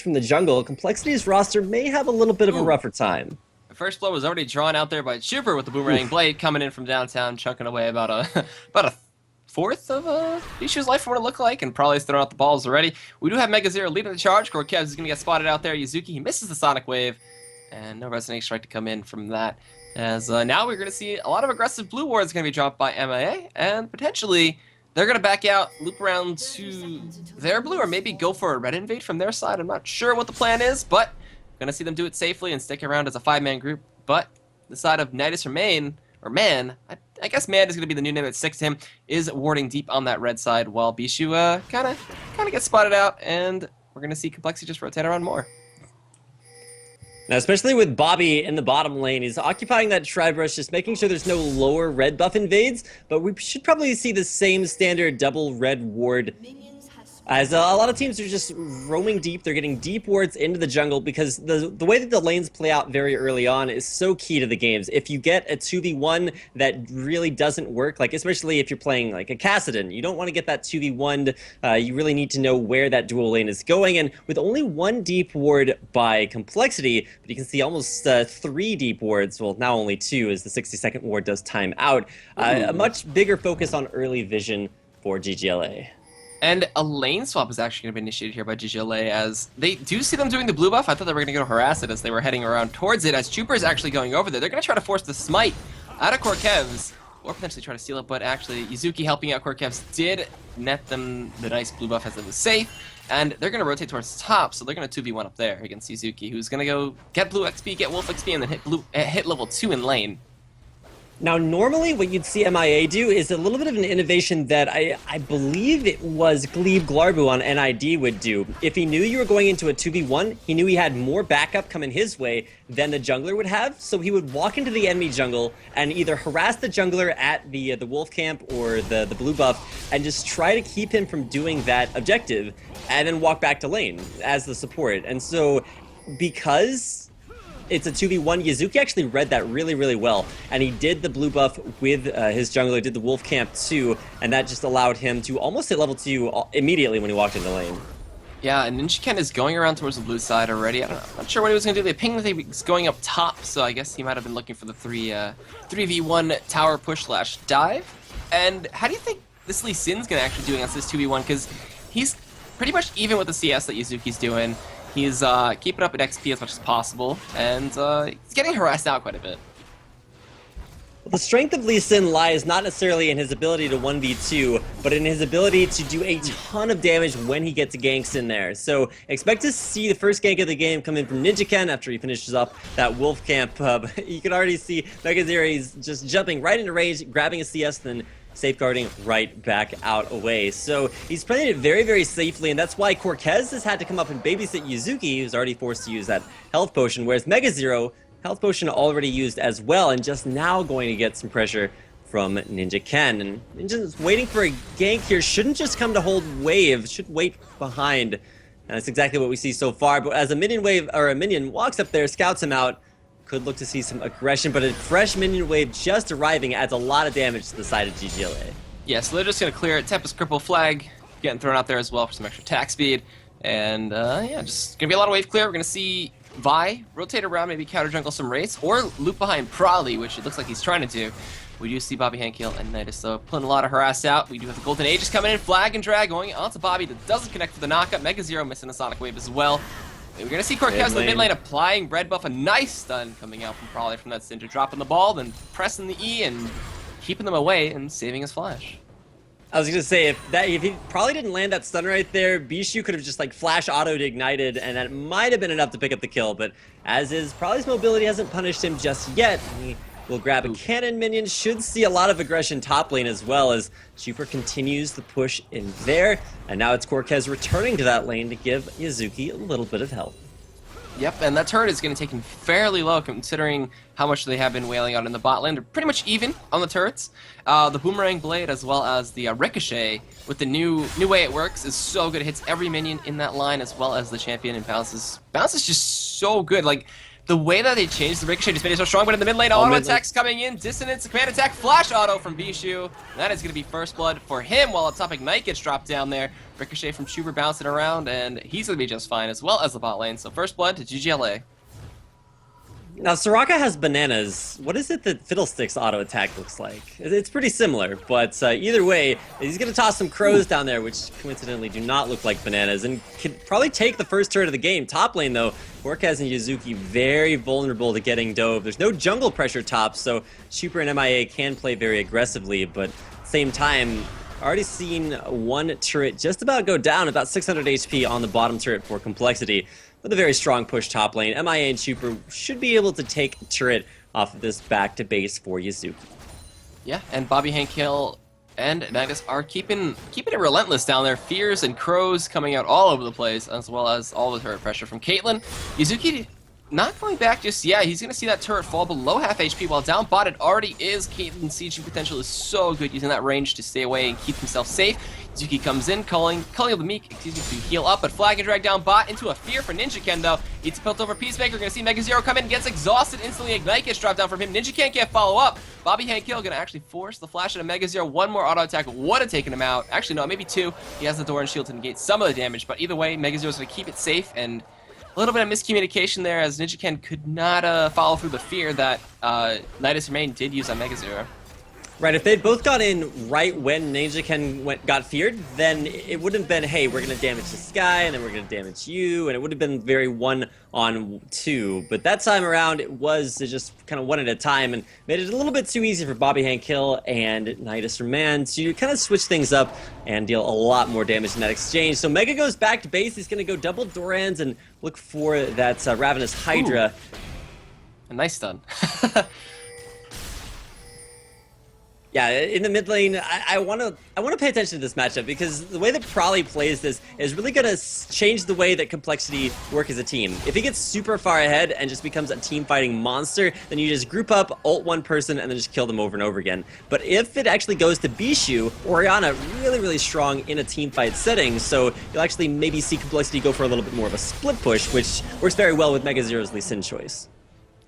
from the jungle, CompLexity's roster may have a little bit of a Ooh. rougher time. The first blow was already drawn out there by Chuuper with the boomerang blade coming in from downtown, chunking away about a about a fourth of Bischu's life from what it looked like, and probably has thrown out the balls already. We do have MegaZero leading the charge. Corkez is going to get spotted out there. Yazuki, he misses the Sonic Wave, and no Resonating Strike to come in from that. As now we're going to see a lot of aggressive blue wards going to be dropped by MeyeA, and potentially they're going to back out, loop around to their blue, or maybe go for a red invade from their side. I'm not sure what the plan is, but going to see them do it safely and stick around as a 5-man group. But the side of NydusHerMain, or Man, I guess Man is going to be the new name that sticks to him, is warding deep on that red side, while Bischu kind of gets spotted out, and we're going to see CompLexity just rotate around more. Now, especially with Bobby in the bottom lane, he's occupying that Shroud Rush, just making sure there's no lower red buff invades, but we should probably see the same standard double red ward, as a lot of teams are just roaming deep. They're getting deep wards into the jungle because the way that the lanes play out very early on is so key to the games. If you get a 2v1 that really doesn't work, like especially if you're playing like a Kassadin, you don't want to get that 2v1'd. You really need to know where that dual lane is going, and with only one deep ward by CompLexity, but you can see almost 3 deep wards, well now only 2 as the 60-second ward does time out. A much bigger focus on early vision for ggLA. And a lane swap is actually going to be initiated here by ggLA, as they do see them doing the blue buff. I thought they were going to go harass it as they were heading around towards it, as Chuuper is actually going over there. They're going to try to force the smite out of Corkez, or potentially try to steal it, but actually Yazuki helping out Corkez did net them the nice blue buff as it was safe, and they're going to rotate towards the top, so they're going to 2v1 up there against Yazuki, who's going to go get blue XP, get wolf XP, and then hit level 2 in lane. Now, normally what you'd see MeyeA do is a little bit of an innovation that I believe it was ggLA on NID would do. If he knew you were going into a 2v1, he knew he had more backup coming his way than the jungler would have, so he would walk into the enemy jungle and either harass the jungler at the wolf camp or the blue buff and just try to keep him from doing that objective, and then walk back to lane as the support. And so, because it's a 2v1, Yazuki actually read that really, really well, and he did the blue buff with his jungler, did the wolf camp too, and that just allowed him to almost hit level 2 immediately when he walked into lane. Yeah, and NinJaken is going around towards the blue side already. I don't know, I'm not sure what he was going to do. They pinged that he was going up top, so I guess he might have been looking for the 3v1 tower push slash dive. And how do you think this Lee Sin's going to actually do against this 2v1? Because he's pretty much even with the CS that Yazuki's doing. He's keeping up at XP as much as possible, and he's getting harassed out quite a bit. Well, the strength of Lee Sin lies not necessarily in his ability to 1v2, but in his ability to do a ton of damage when he gets ganks in there. So expect to see the first gank of the game come in from NinJaken after he finishes up that wolf camp. You can already see MegaZero, he's just jumping right into range, grabbing a CS, then safeguarding right back out away. So he's playing it very, very safely, and that's why Corkez has had to come up and babysit Yazuki, who's already forced to use that health potion, whereas MegaZero, health potion already used as well, and just now going to get some pressure from NinJaken. And Ninja's waiting for a gank here, shouldn't just come to hold wave, should wait behind. And that's exactly what we see so far, but as a minion wave, or a minion walks up there, scouts him out, could look to see some aggression, but a fresh minion wave just arriving adds a lot of damage to the side of ggLA. Yeah, so they're just going to clear it. Tempest Cripple Flag getting thrown out there as well for some extra attack speed. And yeah, just going to be a lot of wave clear. We're going to see Vi rotate around, maybe counter jungle some Wraiths, or loop behind Prolly, which it looks like he's trying to do. We do see bobbyhankhill and Nydus, though, pulling a lot of harass out. We do have the Golden Aegis coming in, flag and drag going onto Bobby that doesn't connect for the knockup. MegaZero missing a Sonic Wave as well. We're going to see Corkez in the mid lane applying red buff, a nice stun coming out from Prolly from that Syndra, dropping the ball, then pressing the E and keeping them away and saving his flash. I was going to say, if he probably didn't land that stun right there, Bischu could have just like flash auto'd ignited, and that might have been enough to pick up the kill, but as is, Prolly's mobility hasn't punished him just yet. He will grab a cannon minion, should see a lot of aggression top lane as well, as Chuuper continues the push in there, and now it's Corkez returning to that lane to give Yazuki a little bit of help. Yep, and that turret is going to take him fairly low considering how much they have been wailing out in the bot lane. They're pretty much even on the turrets. The Boomerang Blade as well as the Ricochet with the new way it works is so good. It hits every minion in that line as well as the champion and bounces. Bounce is just so good. Like, The way that they changed the Ricochet just made it so strong, but in the mid lane, auto attacks coming in, Dissonance, command attack, flash auto from Bischu. That is going to be first blood for him while a top Ignite gets dropped down there. Ricochet from Chuuper bouncing around, and he's going to be just fine, as well as the bot lane. So first blood to ggLA. Now, Soraka has bananas. What is it that Fiddlestick's auto attack looks like? It's pretty similar, but either way, he's going to toss some crows down there, which coincidentally do not look like bananas, and can probably take the first turret of the game. Top lane, though, Orcaz and Yazuki very vulnerable to getting dove. There's no jungle pressure top, so Chuuper and MeyeA can play very aggressively, but at the same time, already seen one turret just about go down, about 600 HP on the bottom turret for CompLexity. With a very strong push top lane, MeyeA and Chuuper should be able to take turret off of this back to base for Yazuki. Yeah, and bobbyhankhill and Magnus are keeping it relentless down there. Fears and crows coming out all over the place, as well as all the turret pressure from Caitlyn. Yazuki not going back just yet. He's going to see that turret fall below half HP while down bot. It already is. Caitlyn's sieging potential is so good, using that range to stay away and keep himself safe. Yazuki comes in, calling the Meek, to heal up, but flag and drag down bot into a fear for NinJaken though. It's built over Peacemaker. Gonna see MegaZero come in, gets exhausted instantly. Ignite gets dropped down from him. NinJaken can't follow up. bobbyhankhill gonna actually force the flash into MegaZero. One more auto attack would have taken him out. Actually, no, maybe two. He has the door and shield to negate some of the damage, but either way, MegaZero's gonna keep it safe, and a little bit of miscommunication there as NinJaken could not follow through the fear that NydusHerMain did use on MegaZero. Right, if they'd both got in right when NinJaken got feared, then it would have been, hey, we're going to damage this guy, and then we're going to damage you, and it would have been very 1-on-2. But that time around, it was just kind of one at a time, and made it a little bit too easy for bobbyhankhill and NydusHerMain to kind of switch things up and deal a lot more damage in that exchange. So Mega goes back to base. He's going to go double Dorans and look for that Ravenous Hydra. Ooh. A nice stun. Yeah, in the mid lane, I want to pay attention to this matchup because the way that Prolly plays this is really going to change the way that CompLexity work as a team. If he gets super far ahead and just becomes a team fighting monster, then you just group up, ult one person, and then just kill them over and over again. But if it actually goes to Bischu, Orianna really, really strong in a team fight setting, so you'll actually maybe see CompLexity go for a little bit more of a split push, which works very well with MegaZero's Lee Sin choice.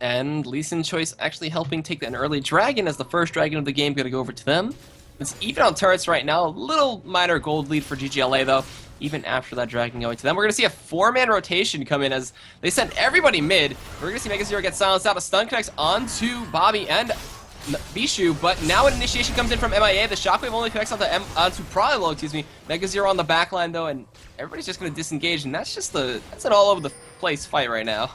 And Lee Sin choice actually helping take an early dragon as the first dragon of the game going to go over to them. It's even on turrets right now. A little minor gold lead for ggLA though, even after that dragon going to them. We're going to see a 4-man rotation come in as they send everybody mid. We're going to see MegaZero get silenced out. A stun connects onto Bobby and Bischu, but now an initiation comes in from MeyeA. The shockwave only connects onto Prolly, excuse me. MegaZero on the backline though, and everybody's just going to disengage, and that's an all over the place fight right now.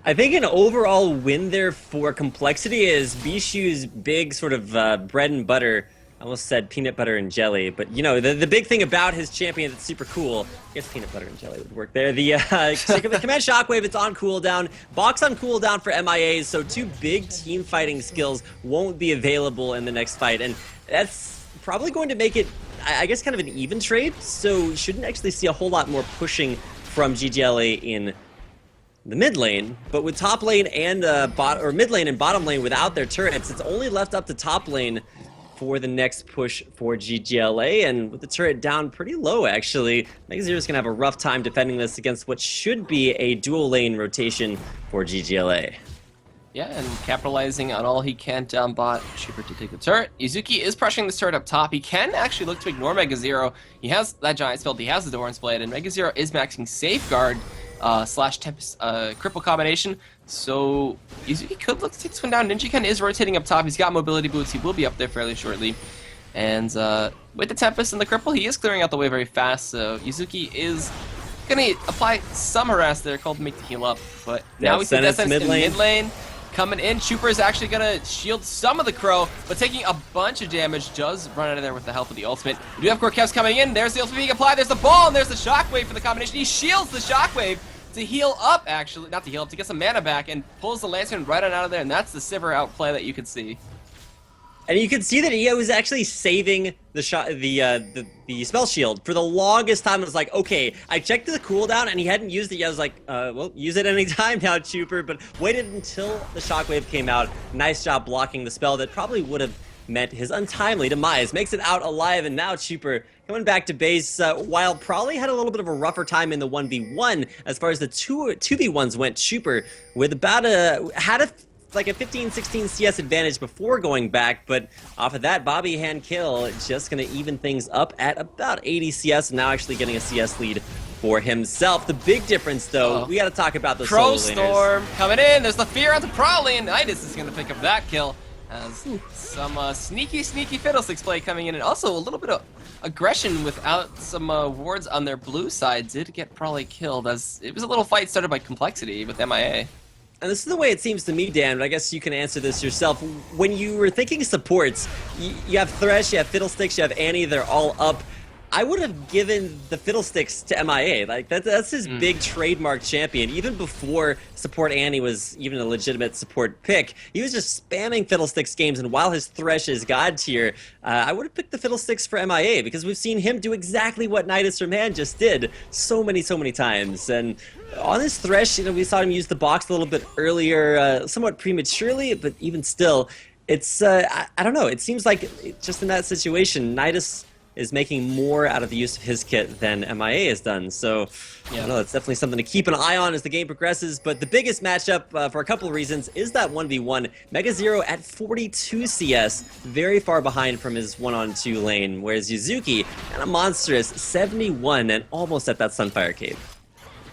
I think an overall win there for CompLexity is Bischu's big sort of bread and butter. I almost said peanut butter and jelly, but you know, the big thing about his champion that's super cool, I guess peanut butter and jelly would work there. The command shockwave, it's on cooldown. Box on cooldown for MeyeA, so two big team fighting skills won't be available in the next fight, and that's probably going to make it, I guess, kind of an even trade, so you shouldn't actually see a whole lot more pushing from ggLA in the mid lane, but with top lane and mid lane and bottom lane without their turrets, it's only left up to top lane for the next push for ggLA, and with the turret down pretty low actually, MegaZero's gonna have a rough time defending this against what should be a dual lane rotation for ggLA. Yeah, and capitalizing on all he can down bot, Chuuper to take the turret. Yazuki is pressuring this turret up top. He can actually look to ignore MegaZero. He has that giant spell, he has the Doran's Blade, and MegaZero is maxing Safeguard slash Tempest cripple combination. So Yazuki could look to take this one down. NinJaken is rotating up top. He's got mobility boots. He will be up there fairly shortly. And with the Tempest and the cripple, he is clearing out the way very fast. So Yazuki is going to apply some harass there, called Make to heal up. But now we see Death Sense in mid lane. Coming in, Chuuper is actually going to shield some of the Crow, but taking a bunch of damage, does run out of there with the help of the ultimate. We do have Corkevs coming in, there's the ultimate being applied, there's the ball, and there's the shockwave for the combination. He shields the shockwave to heal up, actually, not to heal up, to get some mana back, and pulls the Lantern right on out of there, and that's the Sivir outplay that you can see. And you can see that he was actually saving the spell shield for the longest time. It was like, okay, I checked the cooldown and he hadn't used it yet. I was like, well, use it anytime now, Chuuper. But waited until the shockwave came out. Nice job blocking the spell that probably would have meant his untimely demise. Makes it out alive, and now Chuuper coming back to base, while probably had a little bit of a rougher time in the 1v1 as far as the 2v1s went. Chuuper with about like a 15-16 CS advantage before going back, but off of that, bobbyhankhill just gonna even things up at about 80 CS, now actually getting a CS lead for himself. The big difference, though, we got to talk about the solo laners. Storm coming in. There's the fear onto Probably, and Nydus is going to pick up that kill. As some sneaky Fiddlesticks play coming in, and also a little bit of aggression without some wards on their blue side did get Probably killed, as it was a little fight started by CompLexity with MeyeA. And this is the way it seems to me, Dan, but I guess you can answer this yourself. When you were thinking supports, you have Thresh, you have Fiddlesticks, you have Annie, they're all up. I would have given the Fiddlesticks to MeyeA. Like that's his big trademark champion. Even before support Annie was even a legitimate support pick, he was just spamming Fiddlesticks games. And while his Thresh is god tier, I would have picked the Fiddlesticks for MeyeA because we've seen him do exactly what NydusHerMain just did so many times. And on his Thresh, you know, we saw him use the box a little bit earlier, somewhat prematurely, but even still, it's I don't know. It seems like just in that situation, Nydus is making more out of the use of his kit than MeyeA has done. So, I don't know, that's definitely something to keep an eye on as the game progresses. But the biggest matchup, for a couple of reasons, is that 1v1. MegaZero at 42 CS, very far behind from his 1-on-2 lane, whereas Yazuki at a monstrous 71 and almost at that Sunfire Cave.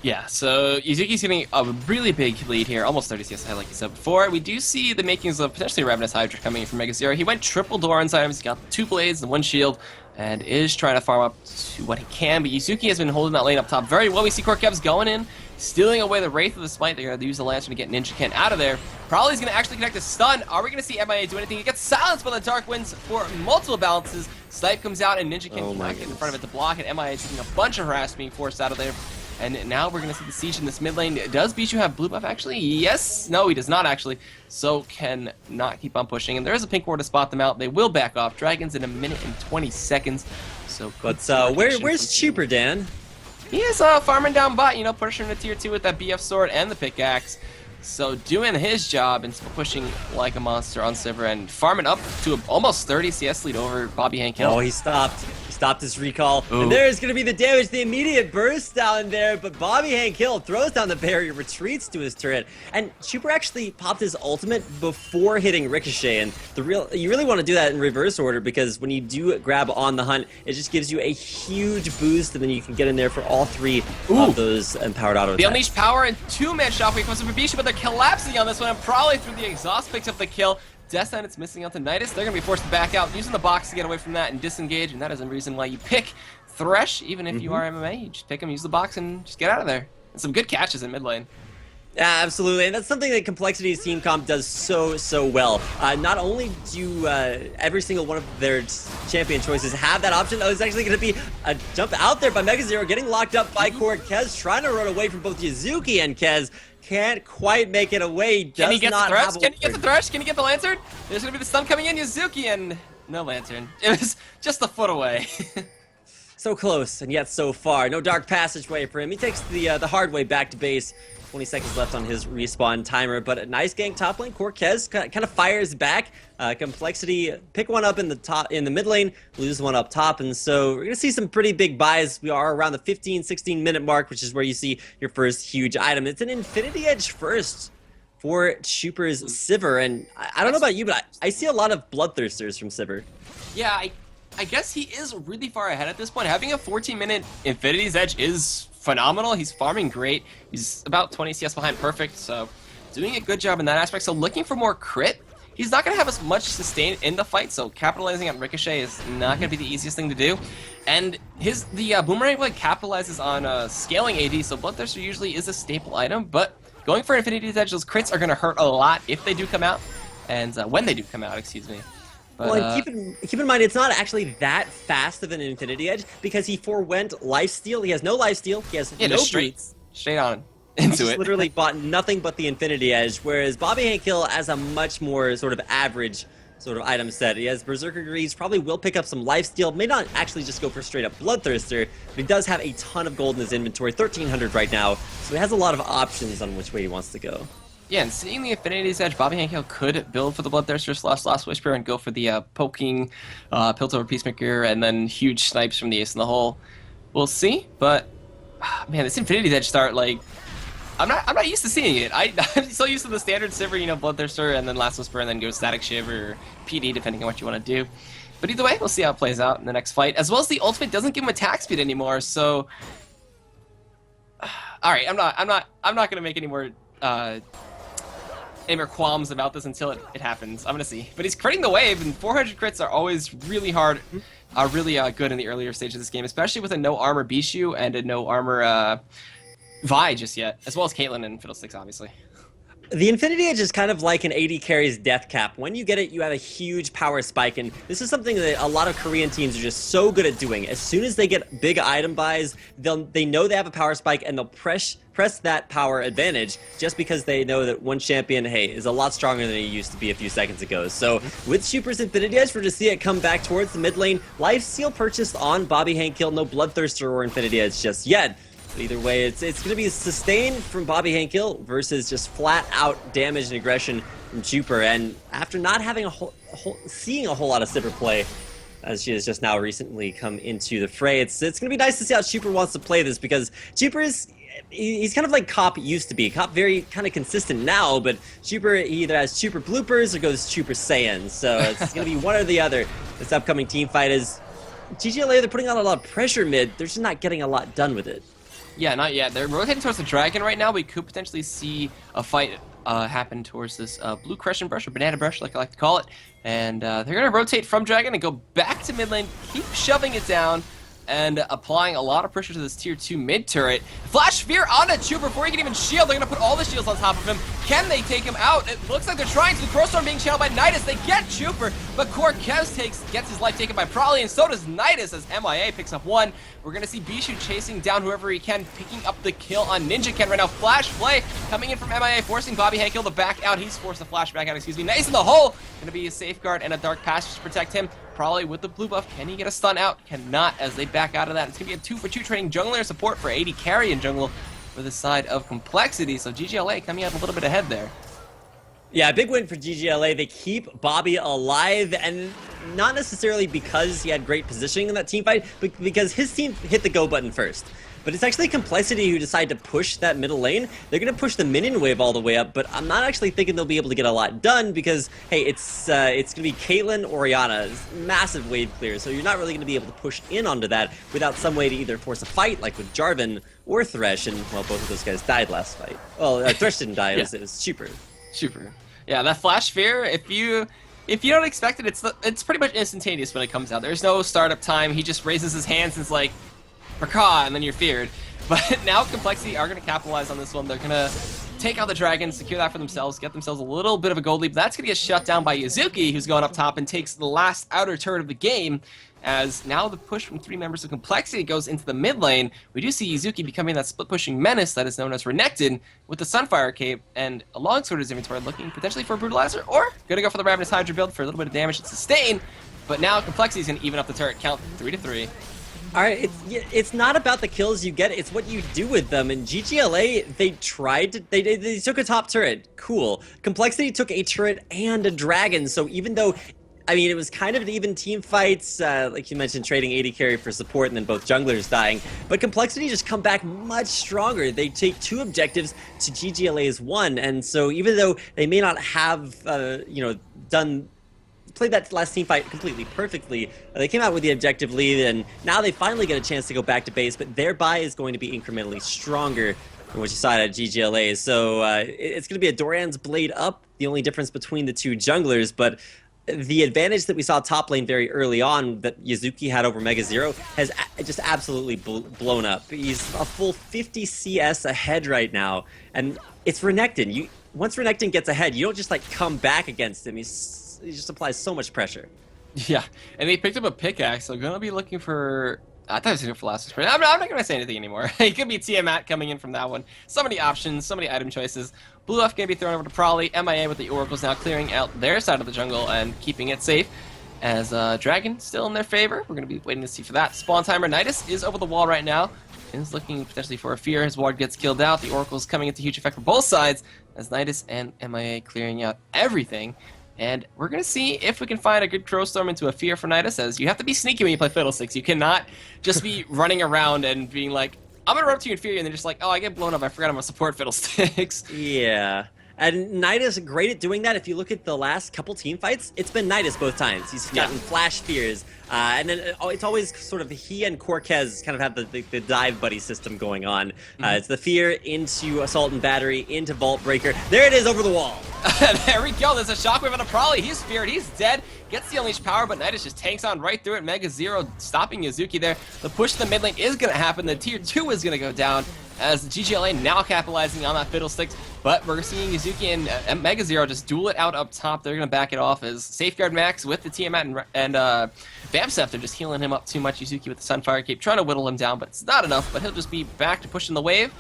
Yeah, so Yazuki's getting a really big lead here, almost 30 CS, like you said before. We do see the makings of potentially Ravenous Hydra coming in from MegaZero. He went triple door inside him, he's got 2 blades and 1 shield, and is trying to farm up to what he can, but Yazuki has been holding that lane up top very well. We see Korkev's going in, stealing away the Wraith of the Smite. They're going to use the Lantern to get NinJaken out of there. Probably is going to actually connect a stun. Are we going to see MeyeA do anything? He gets silenced by the Dark Winds for multiple balances. Snipe comes out, and NinJaken cannot get in front of it to block it. MeyeA is taking a bunch of harass being forced out of there. And now we're going to see the siege in this mid lane. Does Bischu have blue buff actually? Yes. No, he does not actually. So can not keep on pushing. And there is a pink ward to spot them out. They will back off. Dragons in 1 minute and 20 seconds. So but where's Chuuper, Dan? He is farming down bot, you know, pushing to tier 2 with that BF sword and the pickaxe. So doing his job and pushing like a monster on Sivir and farming up to almost 30 CS lead over bobbyhankhill. Oh, he stopped. He stopped his recall. Ooh. And there's going to be the damage, the immediate burst down there, but bobbyhankhill throws down the barrier, retreats to his turret, and Chuuper actually popped his ultimate before hitting Ricochet, and you really want to do that in reverse order because when you do grab on the hunt, it just gives you a huge boost, and then you can get in there for all 3 of those empowered auto attacks. The Unleashed Power and 2-man shockwave comes from Bischu, but they're collapsing on this one, and probably through the exhaust picks up the kill. Deathsign, it's missing out to Nydus. They're going to be forced to back out, using the box to get away from that and disengage, and that is the reason why you pick Thresh, even if you are MMA. You just pick him, use the box, and just get out of there. And some good catches in mid lane. Yeah, absolutely, and that's something that CompLexity's team comp does so well. Not only do every single one of their champion choices have that option, it's actually going to be a jump out there by MegaZero, getting locked up by Kez, trying to run away from both Yazuki and Kez. Can't quite make it away. Can he get the Thresh? Can he get the Thresh? Can he get the Lantern? There's going to be the stun coming in, Yazuki, and no Lantern. It was just a foot away. So close, and yet so far. No dark passageway for him. He takes the hard way back to base. 20 seconds left on his respawn timer, but a nice gank top lane. Korkez kind of fires back. CompLexity pick one up in the mid lane, lose one up top, and so we're gonna see some pretty big buys. We are around the 15-16 minute mark, which is where you see your first huge item. It's an Infinity Edge first for Chuuper's Sivir, and I don't know about you, but I see a lot of bloodthirsters from Sivir. Yeah, I guess he is really far ahead at this point. Having a 14-minute Infinity's Edge is phenomenal. He's farming great. He's about 20 CS behind perfect, so doing a good job in that aspect. So looking for more crit. He's not going to have as much sustain in the fight, so capitalizing on Ricochet is not going to be the easiest thing to do. And the Boomerang Blade capitalizes on scaling AD, so Bloodthirster usually is a staple item, but going for Infinity's Edge, those crits are going to hurt a lot if they do come out, and when they do come out, excuse me. But, well, and keep in mind, it's not actually that fast of an Infinity Edge because he forewent lifesteal. He has no lifesteal. He has no straight on into it. Literally bought nothing but the Infinity Edge, whereas bobbyhankhill has a much more sort of average sort of item set. He has Berserker Greaves, probably will pick up some lifesteal, may not actually just go for straight up Bloodthirster, but he does have a ton of gold in his inventory, 1,300 right now, so he has a lot of options on which way he wants to go. Yeah, and seeing the Infinity's Edge, bobbyhankhill could build for the Bloodthirster / Last Whisper and go for the poking, Piltover Peacemaker, and then huge snipes from the Ace in the Hole. We'll see, but man, this Infinity's Edge start, like, I'm not used to seeing it. I'm so used to the standard Sivir, you know, Bloodthirster, and then Last Whisper, and then go Static Shiv or PD, depending on what you want to do. But either way, we'll see how it plays out in the next fight. As well as the ultimate doesn't give him attack speed anymore, so all right, I'm not gonna make any more qualms about this until it happens. I'm gonna see. But he's critting the wave, and 400 crits are always really hard, really good in the earlier stage of this game, especially with a no armor Bischu and a no armor Vi just yet, as well as Caitlyn and Fiddlesticks, obviously. The Infinity Edge is kind of like an AD carry's death cap. When you get it, you have a huge power spike, and this is something that a lot of Korean teams are just so good at doing. As soon as they get big item buys, they know they have a power spike, and they'll press that power advantage just because they know that one champion, hey, is a lot stronger than he used to be a few seconds ago. So with Chuuper's Infinity Edge, we're to see it come back towards the mid lane. Lifesteal purchased on bobbyhankhill, no Bloodthirster or Infinity Edge just yet. But either way, it's going to be sustained from bobbyhankhill versus just flat out damage and aggression from Chuuper. And after not having seeing a whole lot of Sivir play, as she has just now recently come into the fray, it's going to be nice to see how Chuuper wants to play this, because Chuuper he's kind of like Cop used to be. Cop very kind of consistent now, but Chuuper either has Chuuper bloopers or goes Chuuper Saiyan. So it's going to be one or the other. This upcoming team fight is ggLA. They're putting on a lot of pressure mid. They're just not getting a lot done with it. Yeah, not yet. They're rotating towards the dragon right now. We could potentially see a fight happen towards this blue Crescent brush, or banana brush, like I like to call it. And they're going to rotate from dragon and go back to mid lane, keep shoving it down, and applying a lot of pressure to this tier 2 mid turret. Flash Sphere onto Chuuper before he can even shield. They're going to put all the shields on top of him. Can they take him out? It looks like they're trying to. The Crow Storm being channeled by Nydus. They get Chuuper, but Corkez gets his life taken by Probably, and so does Nydus as MeyeA picks up one. We're going to see Bischu chasing down whoever he can, picking up the kill on NinJaken right now. Flash play coming in from MeyeA, forcing bobbyhankhill to back out. He's forced to flash back out, excuse me. Nice in the hole. Going to be a safeguard and a dark passage to protect him. Probably with the blue buff. Can he get a stun out? Cannot, as they back out of that. It's going to be a 2-for-2 trading jungler support for AD carry and jungle for the side of CompLexity. So ggLA coming out a little bit ahead there. Yeah, big win for ggLA. They keep Bobby alive, and not necessarily because he had great positioning in that team fight, but because his team hit the go button first. But it's actually CompLexity who decide to push that middle lane. They're going to push the minion wave all the way up, but I'm not actually thinking they'll be able to get a lot done because, hey, it's going to be Caitlyn, Orianna, massive wave clear, so you're not really going to be able to push in onto that without some way to either force a fight, like with Jarvan or Thresh, and, well, both of those guys died last fight. Well, Thresh didn't die, Yeah. it was Chuuper. Chuuper. Yeah, that Flash Sphere, if you don't expect it, it's pretty much instantaneous when it comes out. There's no startup time. He just raises his hands and it's like, Macaw, and then you're feared. But now CompLexity are going to capitalize on this one. They're going to take out the dragon, secure that for themselves, get themselves a little bit of a gold lead. That's going to get shut down by Yazuki, who's going up top and takes the last outer turret of the game. As now the push from 3 members of CompLexity goes into the mid lane, we do see Yazuki becoming that split-pushing menace that is known as Renekton with the Sunfire Cape, and alongside his inventory looking potentially for a Brutalizer, or going to go for the Ravenous Hydra build for a little bit of damage and sustain. But now CompLexity is going to even up the turret count 3-3. All right, it's not about the kills you get, it's what you do with them. And ggLA, they tried to, they took a top turret, cool. CompLexity took a turret and a dragon, so even though, I mean, it was kind of an even team fights, like you mentioned, trading AD carry for support and then both junglers dying, but CompLexity just come back much stronger. They take 2 objectives to ggLA's 1, and so even though they may not have, played that last team fight completely perfectly, they came out with the objective lead, and now they finally get a chance to go back to base, but their buy is going to be incrementally stronger than what you saw at ggLA. So it's going to be a Doran's Blade up, the only difference between the 2 junglers, but the advantage that we saw top lane very early on that Yazuki had over MegaZero has just absolutely blown up. He's a full 50 CS ahead right now, and it's Renekton. Once Renekton gets ahead, you don't just like come back against him. He just applies so much pressure. Yeah, and they picked up a pickaxe, so going to be looking for... I thought I was going for last sprint. I'm not going to say anything anymore. It could be Tiamat coming in from that one. So many options, so many item choices. Blue F going to be thrown over to Probably. MeyeA with the Oracles now clearing out their side of the jungle and keeping it safe. As Dragon still in their favor. We're going to be waiting to see for that. Spawn timer Nydus is over the wall right now. is looking potentially for a fear. His ward gets killed out. The Oracle's coming into huge effect for both sides as Nydus and MeyeA clearing out everything. And we're going to see if we can find a good Crow Storm into a fear for Nydus, as you have to be sneaky when you play Fiddlesticks. You cannot just be running around and being like, I'm going to run up to you in fear, and then just like, oh, I get blown up. I forgot I'm going to support Fiddlesticks. Yeah. And Nydus great at doing that. If you look at the last couple team fights, it's been Nydus both times. He's gotten flash fears. And then it's always sort of he and Cortez kind of have the dive buddy system going on. It's the fear into Assault and Battery, into Vault Breaker. There it is over the wall. There we go. There's a Shockwave on a Prolly. He's feared. He's dead. Gets the Unleashed Power, but Nydus just tanks on right through it. MegaZero stopping Yazuki there. The push to the mid lane is going to happen. The tier 2 is going to go down as the ggLA now capitalizing on that Fiddlesticks. But we're seeing Yazuki and MegaZero just duel it out up top. They're going to back it off as Safeguard Max with the Tiamat and Vamseth. They're just healing him up too much. Yazuki with the Sunfire Cape trying to whittle him down, but it's not enough. But he'll just be back to pushing the wave.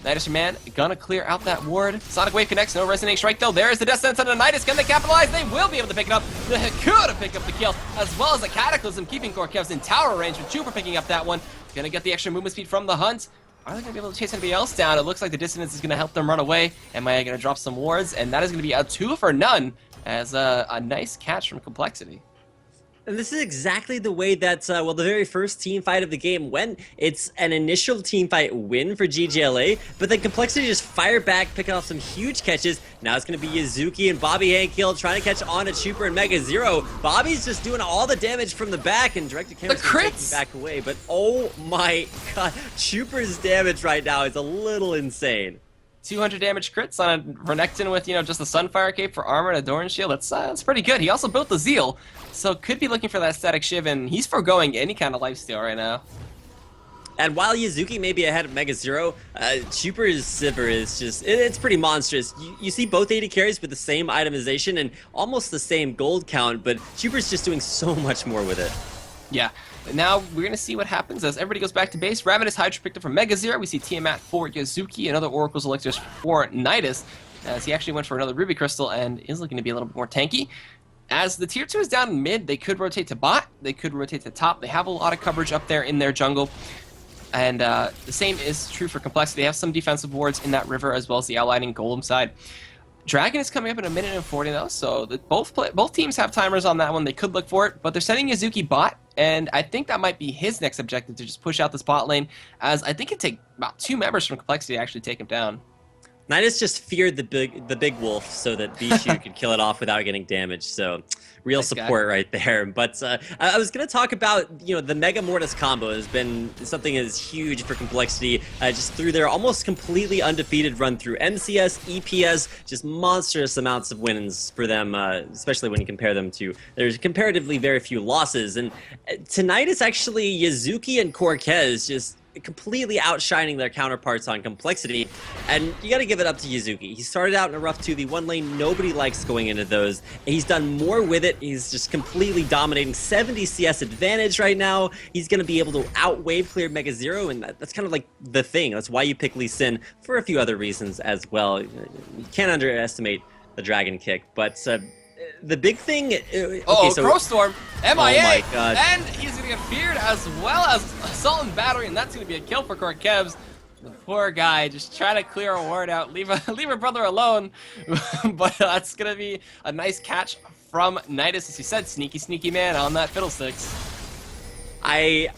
NydusHerMain gonna clear out that ward. Sonic Wave connects, no Resonating Strike though. There is the Death Sentence on Nydus. Can they capitalize? They will be able to pick it up. They could pick up the kill, as well as a Cataclysm, keeping Cortez in tower range, with Chuuper picking up that one. Gonna get the extra movement speed from the Hunt. Are they gonna be able to chase anybody else down? It looks like the dissonance is gonna help them run away. MeyeA gonna drop some wards, and that is gonna be a 2 for none, as a nice catch from CompLexity. And this is exactly the way that, well, the very first team fight of the game went. It's an initial team fight win for ggLA, but then CompLexity just fire back, picking off some huge catches. Now it's going to be Yazuki and bobbyhankhill trying to catch on to Chuuper and MegaZero. Bobby's just doing all the damage from the back, and directed camera's taking back away. But oh my god, Chuuper's damage right now is a little insane. 200 damage crits on a Renekton with, just the Sunfire Cape for armor and a Doran Shield. That's pretty good. He also built the Zeal, so could be looking for that Static Shiv, and he's foregoing any kind of lifesteal right now. And while Yazuki may be ahead of MegaZero, Chuuper's Sivir is just, it's pretty monstrous. You see both AD carries with the same itemization and almost the same gold count, but Chuuper's just doing so much more with it. Yeah. Now we're going to see what happens as everybody goes back to base. Ravenous Hydra picked up from MegaZero. We see Tiamat for Yazuki, another Oracle's Elixirs for Nydus, as he actually went for another Ruby Crystal and is looking to be a little bit more tanky. As the tier 2 is down in mid, they could rotate to bot, they could rotate to top. They have a lot of coverage up there in their jungle. And the same is true for CompLexity. They have some defensive wards in that river, as well as the outlining Golem side. Dragon is coming up in 1 minute and 40 though, so both teams have timers on that one. They could look for it, but they're sending Yazuki bot, and I think that might be his next objective, to just push out this bot lane, as I think it'd take about 2 members from CompLexity to actually take him down. Nydus just feared the big wolf so that Bischu could kill it off without getting damaged. So real nice support right there. But I was going to talk about, the Mega Mortis combo has been something that is huge for CompLexity. Just through their almost completely undefeated run through MCS, EPS, just monstrous amounts of wins for them, especially when you compare them to, there's comparatively very few losses. And tonight it's actually Yazuki and Cortez just completely outshining their counterparts on CompLexity, and you got to give it up to Yazuki. He started out in a rough 2v1 lane. Nobody likes going into those. He's done more with it. He's just completely dominating. 70 CS advantage right now. He's going to be able to out-wave clear MegaZero, and that's kind of like the thing. That's why you pick Lee Sin for a few other reasons as well. You can't underestimate the Dragon Kick, but the big thing... so Crow Storm, MeyeA, oh my God. And he's going to get feared as well as Assault and Battery, and that's going to be a kill for Cortez. The poor guy just trying to clear a ward out, leave her brother alone. But that's going to be a nice catch from Nydus, as you said, sneaky man on that Fiddlesticks. I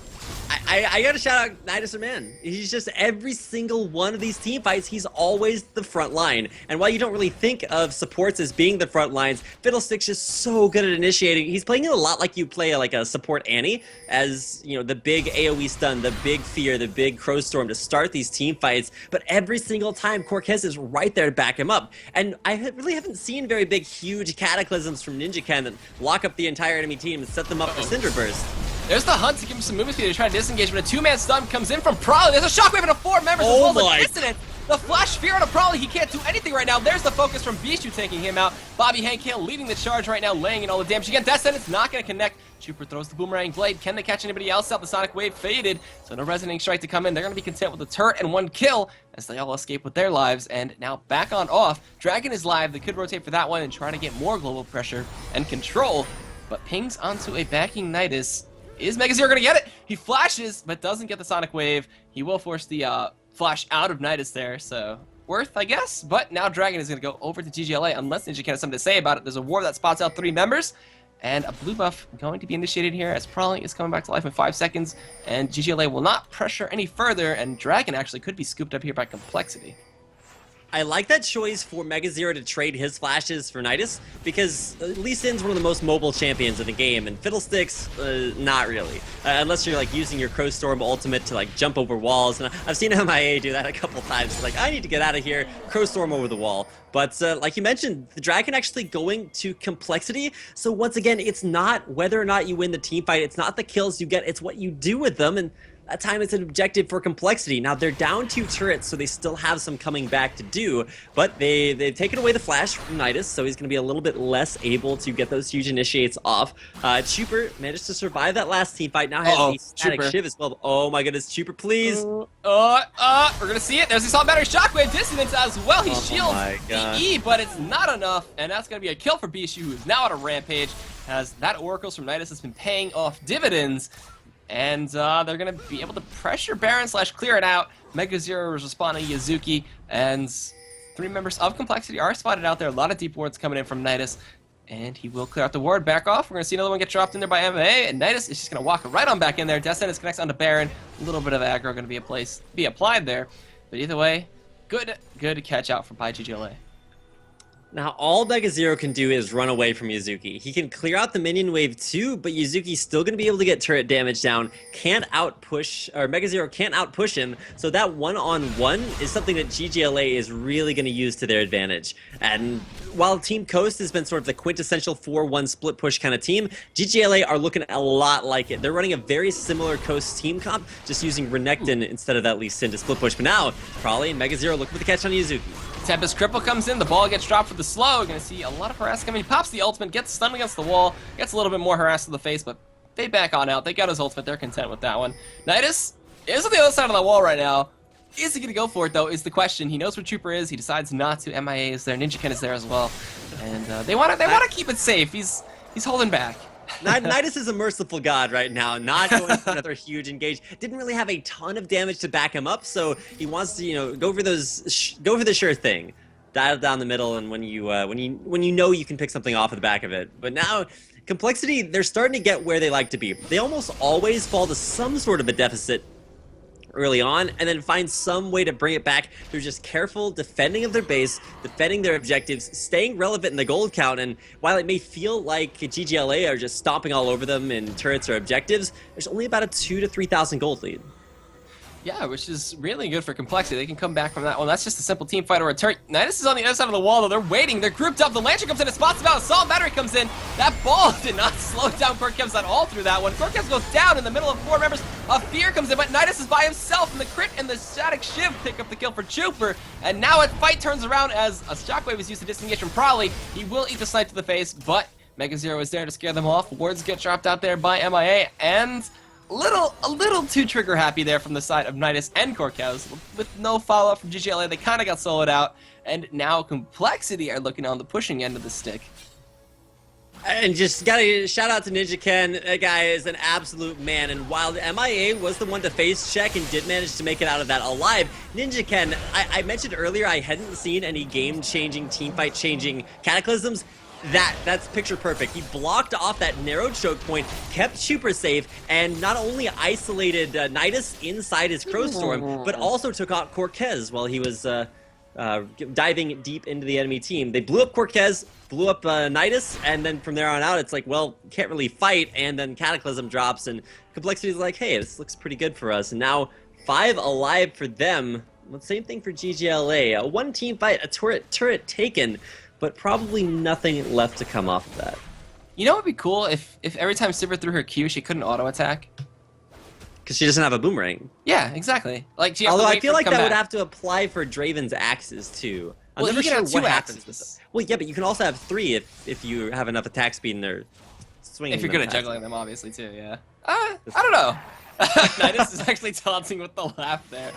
gotta shout out NydusHerMain. He's just, every single one of these team fights, he's always the front line. And while you don't really think of supports as being the front lines, Fiddlestick's just so good at initiating. He's playing it a lot like you play like a support Annie, as the big AoE stun, the big fear, the big Crow Storm to start these team fights. But every single time, Cortez is right there to back him up. And I really haven't seen very big, huge cataclysms from NinJaken that lock up the entire enemy team and set them up for Syndra Burst. There's the Hunt to give him some movement speed to try to disengage, but a 2-man stun comes in from Prolly. There's a Shockwave and a 4 members as well. The dissonance, the Flash Fear on a Prolly, he can't do anything right now. There's the focus from Bischu taking him out. bobbyhankhill leading the charge right now, laying in all the damage. Again, Death Sentence not going to connect. Chuuper throws the Boomerang Blade. Can they catch anybody else out? The Sonic Wave faded, so no Resonating Strike to come in. They're going to be content with a turret and 1 kill as they all escape with their lives. And now back on off. Dragon is live. They could rotate for that one and try to get more global pressure and control, but pings onto a backing Nydus. Is MegaZero going to get it? He flashes, but doesn't get the Sonic Wave. He will force the flash out of Nydus there, so worth, I guess. But now Dragon is going to go over to ggLA unless NinJaken has something to say about it. There's a war that spots out 3 members. And a blue buff going to be initiated here as Prowling is coming back to life in 5 seconds. And ggLA will not pressure any further, and Dragon actually could be scooped up here by CompLexity. I like that choice for MegaZero to trade his flashes for Nydus, because Lee Sin's one of the most mobile champions in the game, and Fiddlesticks, not really. Unless you're like using your Crowstorm ultimate to like jump over walls, and I've seen MeyeA do that a couple times. Like, I need to get out of here, Crowstorm over the wall. But like you mentioned, the Dragon actually going to CompLexity, so once again, it's not whether or not you win the team fight, it's not the kills you get, it's what you do with them, and that time it's an objective for CompLexity. Now they're down 2 turrets, so they still have some coming back to do, but they've taken away the flash from Nydus, so he's going to be a little bit less able to get those huge initiates off. Chuuper managed to survive that last team fight, now has a static Chuuper. shiv as well. Oh my goodness, Chuuper, please! We're gonna see it. There's the Assault Battery Shockwave Dissonance as well. He shields the E, but it's not enough, and that's gonna be a kill for Bischu, who's now on a rampage, as that Oracles from Nydus has been paying off dividends. And they're going to be able to pressure Baron / clear it out. MegaZero is responding Yazuki, and 3 members of CompLexity are spotted out there. A lot of deep wards coming in from Nydus, and he will clear out the ward. Back off. We're going to see another one get dropped in there by MeyeA, and Nydus is just going to walk right on back in there. Death Sentence connects onto Baron. A little bit of aggro going to be applied there. But either way, good catch out from by ggLA. Now, all MegaZero can do is run away from Yazuki. He can clear out the minion wave too, but Yazuki's still going to be able to get turret damage down. Can't outpush, or MegaZero can't outpush him, so that one-on-one is something that ggLA is really going to use to their advantage. And while Team Coast has been sort of the quintessential 4-1 split push kind of team, ggLA are looking a lot like it. They're running a very similar Coast team comp, just using Renekton instead of that Lee Sin to split push. But now, Probably and MegaZero looking for the catch on Yazuki. Tempest Cripple comes in, the ball gets dropped for the slow. We're going to see a lot of harass coming. He pops the ultimate, gets stunned against the wall, gets a little bit more harass to the face, but they back on out. They got his ultimate, they're content with that one. Nydus is on the other side of the wall right now. Is he going to go for it, though, is the question. He knows where Chuuper is, he decides not to. MeyeA is there, NinJaken is there as well. And they want to keep it safe. He's holding back. Nydus is a merciful god right now, not going for another huge engage. Didn't really have a ton of damage to back him up, so he wants to, go for the sure thing. Dial down the middle, and when you know you can pick something off of the back of it. But now, CompLexity, they're starting to get where they like to be. They almost always fall to some sort of a deficit early on, and then find some way to bring it back through just careful defending of their base, defending their objectives, staying relevant in the gold count. And while it may feel like ggLA are just stomping all over them in turrets or objectives, there's only about a 2,000 to 3,000 gold lead. Yeah, which is really good for CompLexity. They can come back from that one. That's just a simple team fight or a turret. Nydus is on the other side of the wall, though. They're waiting. They're grouped up. The Lantern comes in and spots about. Assault Battery comes in. That ball did not slow down Corkevs at all through that one. Corkevs goes down in the middle of 4 members. A Fear comes in, but Nydus is by himself, and the crit and the static shiv pick up the kill for Chuuper. And now a fight turns around as a shockwave is used to disengage from Probably. He will eat the snipe to the face, but MegaZero is there to scare them off. Wards get dropped out there by MeyeA, and a little too trigger happy there from the side of Nydus and Corkevs. With no follow-up from ggLA, they kind of got soloed out, and now CompLexity are looking on the pushing end of the stick. And just gotta shout out to NinJaken. That guy is an absolute man. And while MeyeA was the one to face check and did manage to make it out of that alive, NinJaken, I mentioned earlier I hadn't seen any game-changing, teamfight-changing cataclysms. That's picture perfect. He blocked off that narrow choke point, kept Chuuper safe, and not only isolated Nydus inside his Crowstorm, but also took out Corkez while he was diving deep into the enemy team. They blew up Corkez, blew up Nydus, and then from there on out, it's like, well, can't really fight, and then Cataclysm drops, and CompLexity's like, hey, this looks pretty good for us. And now 5 alive for them. Well, same thing for ggLA. A 1-team fight, a turret taken, but probably nothing left to come off of that. You know what would be cool if every time Sivir threw her Q, she couldn't auto-attack? Because she doesn't have a boomerang. Yeah, exactly. Like, although I feel like that would have to apply for Draven's axes too. I'm never sure what happens with them. Well, yeah, but you can also have 3 if you have enough attack speed and they're swinging. If you're good at juggling them, obviously too. Yeah. I don't know. Nydus is actually taunting with the laugh there,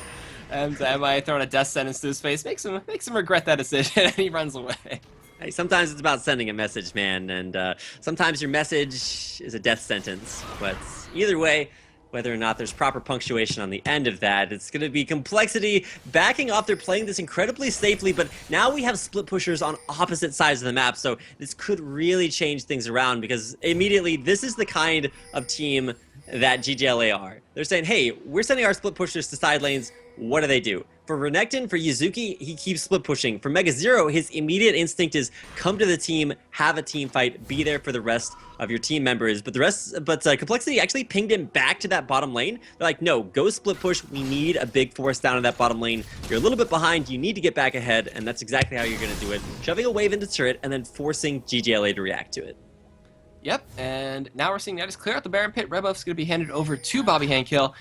and MeyeA throwing a death sentence to his face makes him regret that decision, and he runs away. Hey, sometimes it's about sending a message, man, and sometimes your message is a death sentence. But either way, whether or not there's proper punctuation on the end of that. It's going to be CompLexity backing off. They're playing this incredibly safely, but now we have split pushers on opposite sides of the map, so this could really change things around, because immediately this is the kind of team that ggLA are. They're saying, hey, we're sending our split pushers to side lanes. What do? For Renekton, for Yazuki, he keeps split pushing. For MegaZero, his immediate instinct is come to the team, have a team fight, be there for the rest of your team members. But CompLexity actually pinged him back to that bottom lane. They're like, no, go split push. We need a big force down in that bottom lane. You're a little bit behind. You need to get back ahead, and that's exactly how you're going to do it. Shoving a wave into turret and then forcing ggLA to react to it. Yep, and now we're seeing Nydus clear out the Baron pit. Red buff's going to be handed over to bobbyhankhill.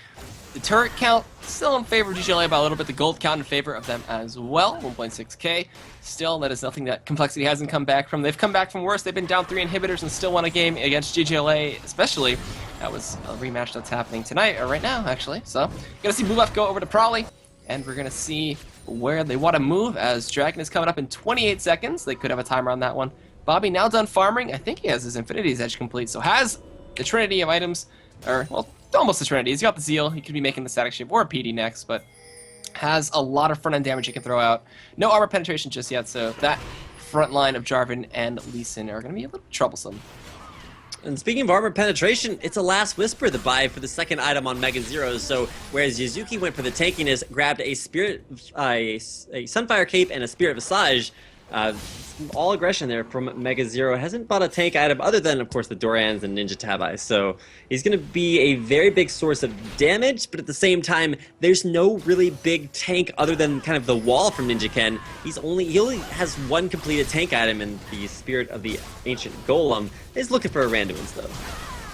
The turret count still in favor of ggLA by a little bit. The gold count in favor of them as well, 1.6k. Still, that is nothing that CompLexity hasn't come back from. They've come back from worse. They've been down 3 inhibitors and still won a game against ggLA, especially. That was a rematch that's happening tonight, or right now, actually. So, gonna see Blue buff go over to Probably, and we're gonna see where they want to move as Dragon is coming up in 28 seconds. They could have a timer on that one. Bobby now done farming. I think he has his Infinity's Edge complete, so has the trinity of items, or, well, almost the trinity. He's got the Zeal. He could be making the static shift or a PD next, but has a lot of front-end damage he can throw out. No armor penetration just yet, so that front line of Jarvan and Elise are going to be a little troublesome. And speaking of armor penetration, it's a Last Whisper, the buy for the second item on MegaZero. So whereas Yazuki went for the tankiness, grabbed a Sunfire Cape and a Spirit Visage, all aggression there from MegaZero. Hasn't bought a tank item other than, of course, the Dorans and Ninja Tabai. So he's going to be a very big source of damage, but at the same time, there's no really big tank other than kind of the wall from NinJaken. He only has one completed tank item in the Spirit of the Ancient Golem. He's looking for a Randuin's, though.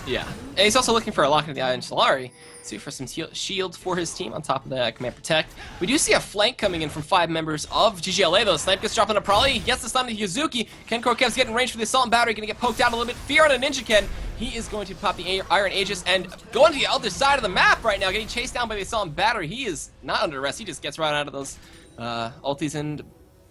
Yeah, and he's also looking for a Lock of the Eye and Solari, so for some shield for his team on top of the Command Protect. We do see a flank coming in from 5 members of ggLA, though. Snipe gets dropped on a Probably, he gets the stun to Yazuki. Ken Krokev's getting range for the Assault and Battery, gonna get poked out a little bit. Fear on a NinJaken. He is going to pop the Iron Aegis and go into the other side of the map right now, getting chased down by the Assault and Battery. He is not under arrest, he just gets right out of those ultis, and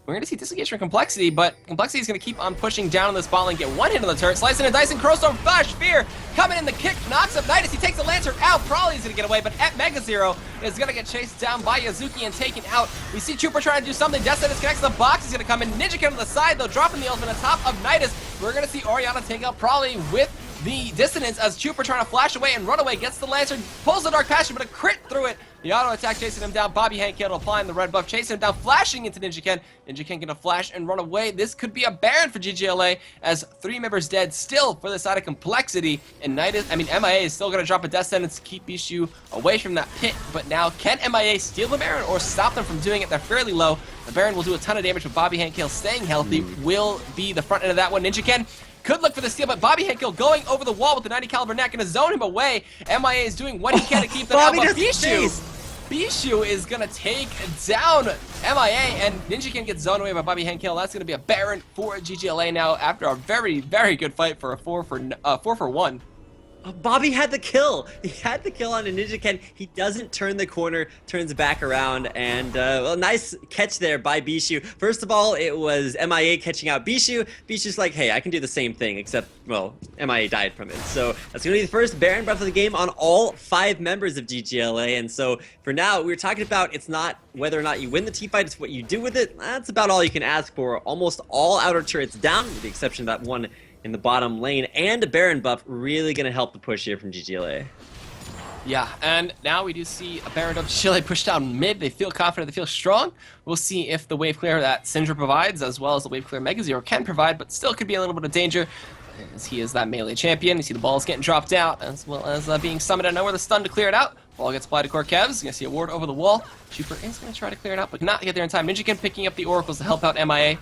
we're going to see disengage from CompLexity, but CompLexity is going to keep on pushing down on this ball and get one hit on the turret. Slicing and dicing, Crowstorm, Flash, Fear, coming in the kick, knocks up Nydus. He takes the Lantern out. Probably is going to get away, but at MegaZero is going to get chased down by Yazuki and taken out. We see Chuuper trying to do something. Death Sentence connects to the box. He's going to come in. NinJaken on the side, though, dropping the ultimate on top of Nydus. We're going to see Orianna take out Probably with the dissonance as Chuuper trying to flash away and run away, gets the Lantern, pulls the Dark Passion, but a crit through it. The auto attack chasing him down. bobbyhankhill applying the red buff, chasing him down, flashing into NinJaken. NinJaken gonna flash and run away. This could be a Baron for ggLA as 3 members dead still for the side of CompLexity. And MeyeA is still gonna drop a Death Sentence to keep Bischu away from that pit. But now, can MeyeA steal the Baron or stop them from doing it? They're fairly low. The Baron will do a ton of damage, but bobbyhankhill staying healthy will be the front end of that one. NinJaken could look for the steal, but bobbyhankhill going over the wall with the 90 caliber neck, gonna zone him away. MeyeA is doing what he can to keep them out, but Bischu is gonna take down MeyeA, and NinJaken gets zoned away by bobbyhankhill. That's gonna be a Baron for ggLA now after a very, very good fight for a 4 for 1. Bobby had the kill. He had the kill on a NinJaken. He doesn't turn the corner, turns back around, and well, nice catch there by Bischu. First of all, it was MeyeA catching out Bischu. Bischu's like, hey, I can do the same thing, except, well, MeyeA died from it. So that's going to be the first Baron buff of the game on all 5 members of ggLA. And so for now, we were talking about it's not whether or not you win the teamfight, it's what you do with it. That's about all you can ask for. Almost all outer turrets down, with the exception of that one in the bottom lane, and a Baron buff really going to help the push here from ggLA. Yeah, and now we do see a Baron of ggLA pushed down mid. They feel confident, they feel strong. We'll see if the wave clear that Syndra provides, as well as the wave clear MegaZero can provide, but still could be a little bit of danger, as he is that melee champion. You see the balls getting dropped out, as well as being summoned out nowhere. The stun to clear it out. Ball gets applied to Korkevs. You're going to see a ward over the wall. Chuuper is going to try to clear it out, but not get there in time. NinJaken picking up the oracles to help out MeyeA.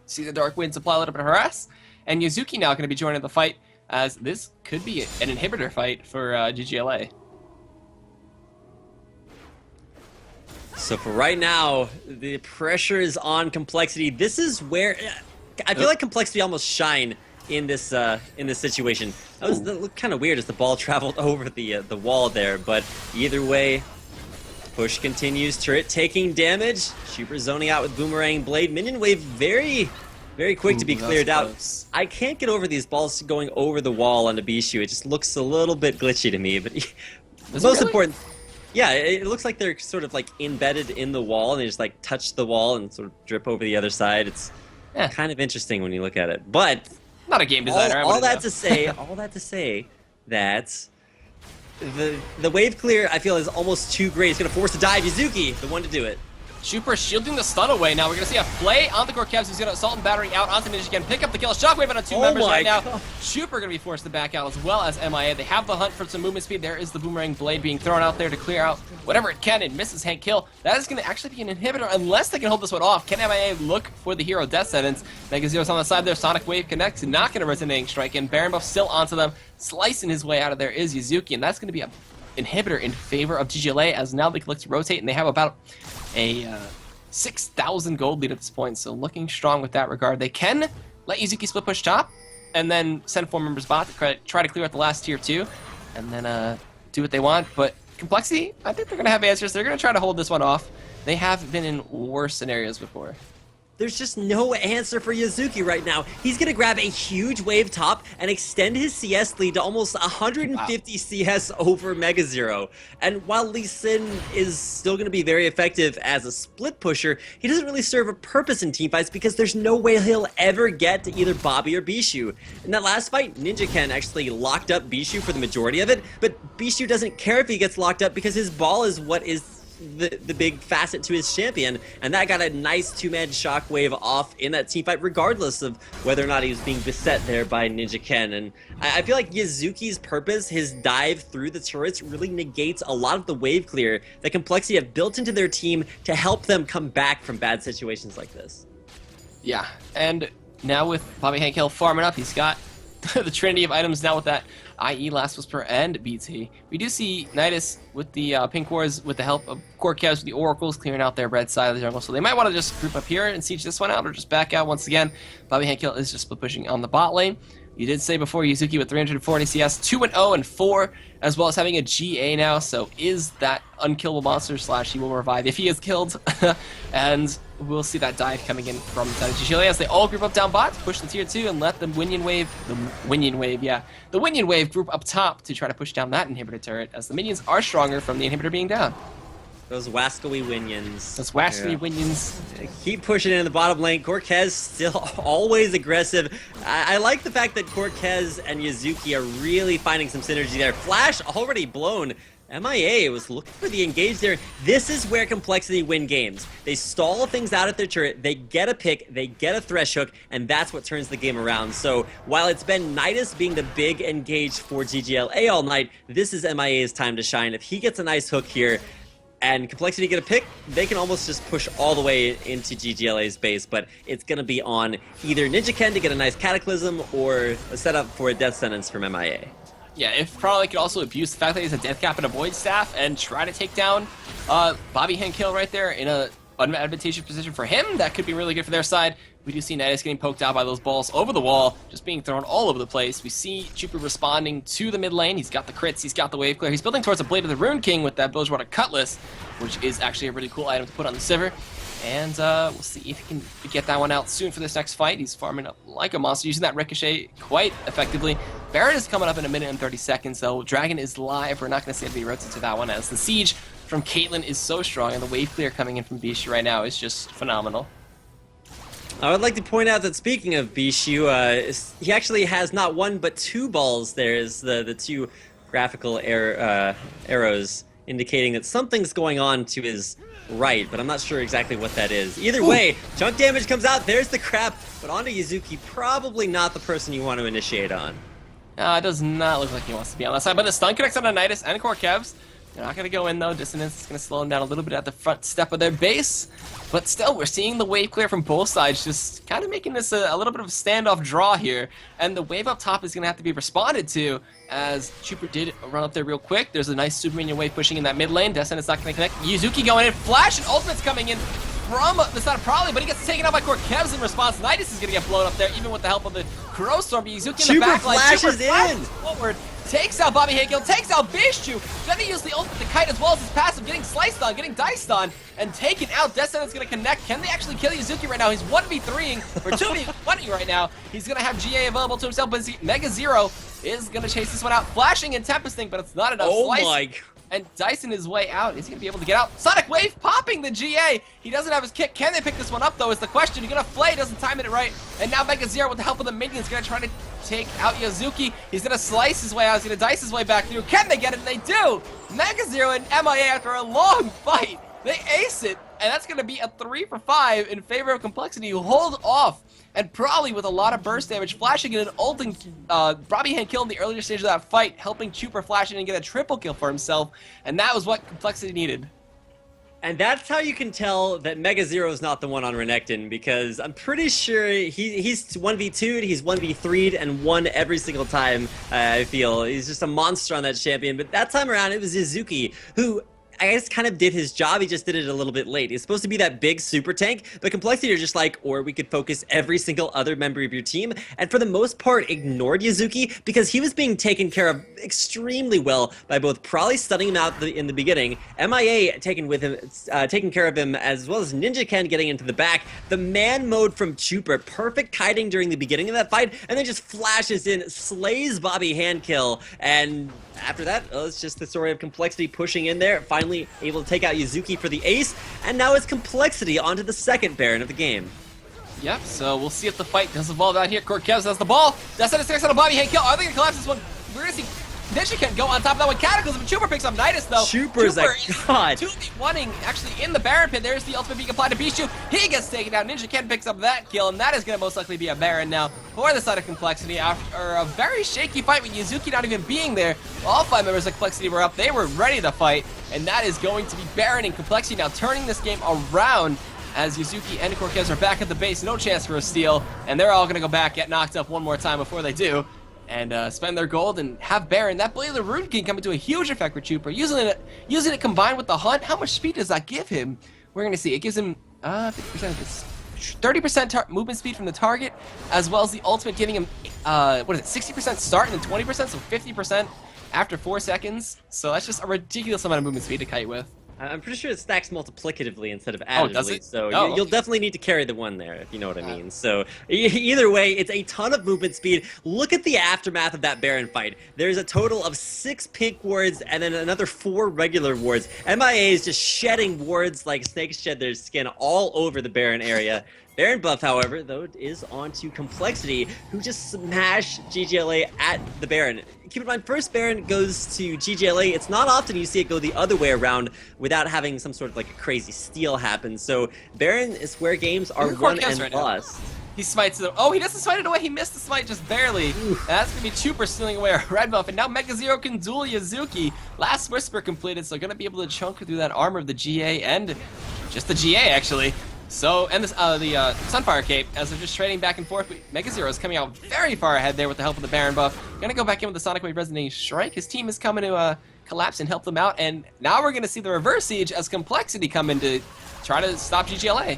See the Dark Winds apply a little bit of harass. And Yazuki now going to be joining the fight, as this could be an inhibitor fight for ggLA. So for right now, the pressure is on CompLexity. This is where I feel like CompLexity almost shine in this situation. That looked kind of weird as the ball traveled over the wall there, but either way, push continues. Turret taking damage. Chuuper zoning out with Boomerang Blade. Minion wave very quick to be cleared out. I can't get over these balls going over the wall onto Bischu. It just looks a little bit glitchy to me, but Most important. Yeah, it looks like they're sort of like embedded in the wall, and they just like touch the wall and sort of drip over the other side. It's kind of interesting when you look at it. But not a game designer. All that to say that the wave clear I feel is almost too great. It's gonna force a dive. Yazuki, the one to do it. Chuuper shielding the stun away. Now we're going to see a play on the Gorkevs who's going to assault and battering out onto NinJaken. Pick up the kill. Shockwave on 2 members right now. Chuuper going to be forced to back out as well as MeyeA. They have the hunt for some movement speed. There is the boomerang blade being thrown out there to clear out whatever it can. It misses Hankhill. That is going to actually be an inhibitor unless they can hold this one off. Can MeyeA look for the hero death sentence? MegaZero's on the side there. Sonic Wave connects. Not going to resonating strike in. Baron buff still onto them. Slicing his way out of there is Yazuki, and that's going to be a inhibitor in favor of ggLA as now they can look to rotate, and they have about a 6,000 gold lead at this point, so looking strong with that regard. They can let Yazuki split push top and then send 4 members bot to try to clear out the last tier 2 and then do what they want. But CompLexity, I think they're going to have answers. They're going to try to hold this one off. They have been in worse scenarios before. There's just no answer for Yazuki right now. He's going to grab a huge wave top and extend his CS lead to almost 150 CS over MegaZero. And while Lee Sin is still going to be very effective as a split pusher, he doesn't really serve a purpose in teamfights because there's no way he'll ever get to either Bobby or Bischu. In that last fight, NinJaken actually locked up Bischu for the majority of it, but Bischu doesn't care if he gets locked up because his ball is what is the big facet to his champion, and that got a nice 2-man shockwave off in that teamfight regardless of whether or not he was being beset there by NinJaken. And I feel like Yazuki's purpose, his dive through the turrets, really negates a lot of the wave clear that CompLexity have built into their team to help them come back from bad situations like this. Yeah, and now with bobbyhankhill farming up, he's got the trinity of items now with that IE Last Whisper and BT. We do see Nydus with the pink wars with the help of Gorkevs with the oracles clearing out their red side of the jungle, so they might want to just group up here and siege this one out or just back out once again. bobbyhankhill is just split pushing on the bot lane. You did say before Yazuki with 340 CS, 2-0 and 4, as well as having a GA now, so is that unkillable monster slash he will revive if he is killed. And we'll see that dive coming in from that ggLA as they all group up down bot to push the tier 2 and let the Nguyen wave group up top to try to push down that inhibitor turret as the minions are stronger from the inhibitor being down. Those wascally winions. Those wascally winions. Keep pushing in the bottom lane. Gorkez still always aggressive. I like the fact that Gorkez and Yazuki are really finding some synergy there. Flash already blown. MeyeA was looking for the engage there. This is where CompLexity win games. They stall things out at their turret, they get a pick, they get a Thresh hook, and that's what turns the game around. So while it's been Nydus being the big engage for ggLA all night, this is MeyeA's time to shine. If he gets a nice hook here, and CompLexity get a pick, they can almost just push all the way into ggLA's base, but it's going to be on either NinJaken to get a nice Cataclysm or a setup for a death sentence from MeyeA. Yeah, if probably could also abuse the fact that he's a death cap and a void staff and try to take down bobbyhankhill right there in a unadvantageous position for him, that could be really good for their side. We do see Nydus getting poked out by those balls over the wall, just being thrown all over the place. We see Chuuper responding to the mid lane. He's got the crits, he's got the wave clear. He's building towards the Blade of the Rune King with that Bilgewater Cutlass, which is actually a really cool item to put on the Sivir. And we'll see if he can get that one out soon for this next fight. He's farming up like a monster, using that Ricochet quite effectively. Baron is coming up in 1 minute and 30 seconds, though. Dragon is live. We're not going to see anybody rotate to that one, as the siege from Caitlyn is so strong, and the wave clear coming in from Bischu right now is just phenomenal. I would like to point out that speaking of Bischu, he actually has not 1 but 2 balls there, is the 2 graphical arrows indicating that something's going on to his right, but I'm not sure exactly what that is. Either way, chunk damage comes out, there's the crap, but onto Yazuki, probably not the person you want to initiate on. It does not look like he wants to be on that side, but the stun connects on Nydus and Gorkevs. They're not going to go in, though. Dissonance is going to slow them down a little bit at the front step of their base. But still, we're seeing the wave clear from both sides, just kind of making this a little bit of a standoff draw here. And the wave up top is going to have to be responded to, as Chuuper did run up there real quick. There's a nice super minion wave pushing in that mid lane. Dissonance not going to connect. Yazuki going in. Flash and ultimate's coming in from the side of Probably, but he gets taken out by Gorkevs in response. Nydus is going to get blown up there, even with the help of the Crow Storm. Yazuki in the back line. Flashes in! Forward. Takes out bobbyhankhill, takes out Bischu. Then he used the ultimate to kite as well as his passive, getting sliced on, getting diced on, and taken out. Descendant's gonna connect. Can they actually kill Yazuki right now? He's 1v3ing, or 2v1ing right now. He's gonna have GA available to himself, but MegaZero is gonna chase this one out. Flashing and Tempesting, but it's not enough. Oh my! and dicing his way out. Is he going to be able to get out? Sonic Wave popping the GA. He doesn't have his kick. Can they pick this one up, though, is the question. You're going to flay, doesn't time it right. And now MegaZero, with the help of the minions, going to try to take out Yazuki. He's going to slice his way out. He's going to dice his way back through. Can they get it? And they do. MegaZero and MeyeA, after a long fight, they ace it. And that's going to be a 3 for 5 in favor of CompLexity, who hold off. And probably with a lot of burst damage, flashing in an ulting bobbyhankhill in the earlier stage of that fight, helping Chuuper flash in and get a triple kill for himself. And that was what CompLexity needed. And that's how you can tell that MegaZero is not the one on Renekton, because I'm pretty sure he's 1v2'd, he's 1v3'd, and won every single time, I feel. He's just a monster on that champion. But that time around, it was Yazuki, who I guess kind of did his job. He just did it a little bit late. He's supposed to be that big super tank, but CompLexity are just like, or we could focus every single other member of your team, and for the most part ignored Yazuki because he was being taken care of extremely well by both Probably stunning him out in the beginning, MeyeA taking care of him, as well as NinJaken getting into the back. The man mode from Chuuper, perfect kiting during the beginning of that fight, and then just flashes in, slays bobbyhankhill, and after that, it's just the story of CompLexity pushing in there, finally able to take out Yazuki for the ace, and now it's CompLexity onto the second Baron of the game. Yep, so we'll see if the fight does evolve out here. Corkez has the ball. That's at a 6 on a bobbyhankhill. Are they going to collapse this one? We're going to see NinJaken go on top of that one. Cataclysm, and Chuuper picks up Nydus, though. Chuuper's a god. 2v1ing actually in the Baron pit. There's the ultimate being applied to Bischu. He gets taken down. NinJaken picks up that kill, and that is going to most likely be a Baron now for the side of CompLexity after a very shaky fight with Yazuki not even being there. All 5 members of CompLexity were up. They were ready to fight, and that is going to be Baron and CompLexity now turning this game around as Yazuki and Corkez are back at the base. No chance for a steal, and they're all going to go back, get knocked up one more time before they do, and spend their gold and have Baron. That Blade of the Rune King come into a huge effect for Chuuper. Using it combined with the Hunt, how much speed does that give him? We're going to see. It gives him 50% of this. 30% movement speed from the target, as well as the ultimate giving him, 60% start and then 20%, so 50% after 4 seconds. So that's just a ridiculous amount of movement speed to kite with. I'm pretty sure it stacks multiplicatively instead of Oh, does additively, it? so Oh, you'll definitely need to carry the one there, if you know what I mean. So either way, it's a ton of movement speed. Look at the aftermath of that Baron fight. There's a total of 6 pink wards and then another 4 regular wards. MeyeA is just shedding wards like snakes shed their skin all over the Baron area. Baron buff, however, though, is on to CompLexity, who just smash ggLA at the Baron. Keep in mind, first Baron goes to ggLA. It's not often you see it go the other way around without having some sort of like a crazy steal happen. So Baron is where games are won and right lost. He smites it. Oh, he doesn't smite it away. He missed the smite just barely. And that's going to be Chuuper stealing away a red buff. And now MegaZero can duel Yazuki. Last Whisper completed, so going to be able to chunk through that armor of the GA and just the GA, actually. So, and this, the Sunfire Cape, as they're just trading back and forth. MegaZero is coming out very far ahead there with the help of the Baron buff. Gonna go back in with the Sonic Wave Resonating Strike. His team is coming to collapse and help them out. And now we're gonna see the reverse siege as CompLexity come in to try to stop ggLA.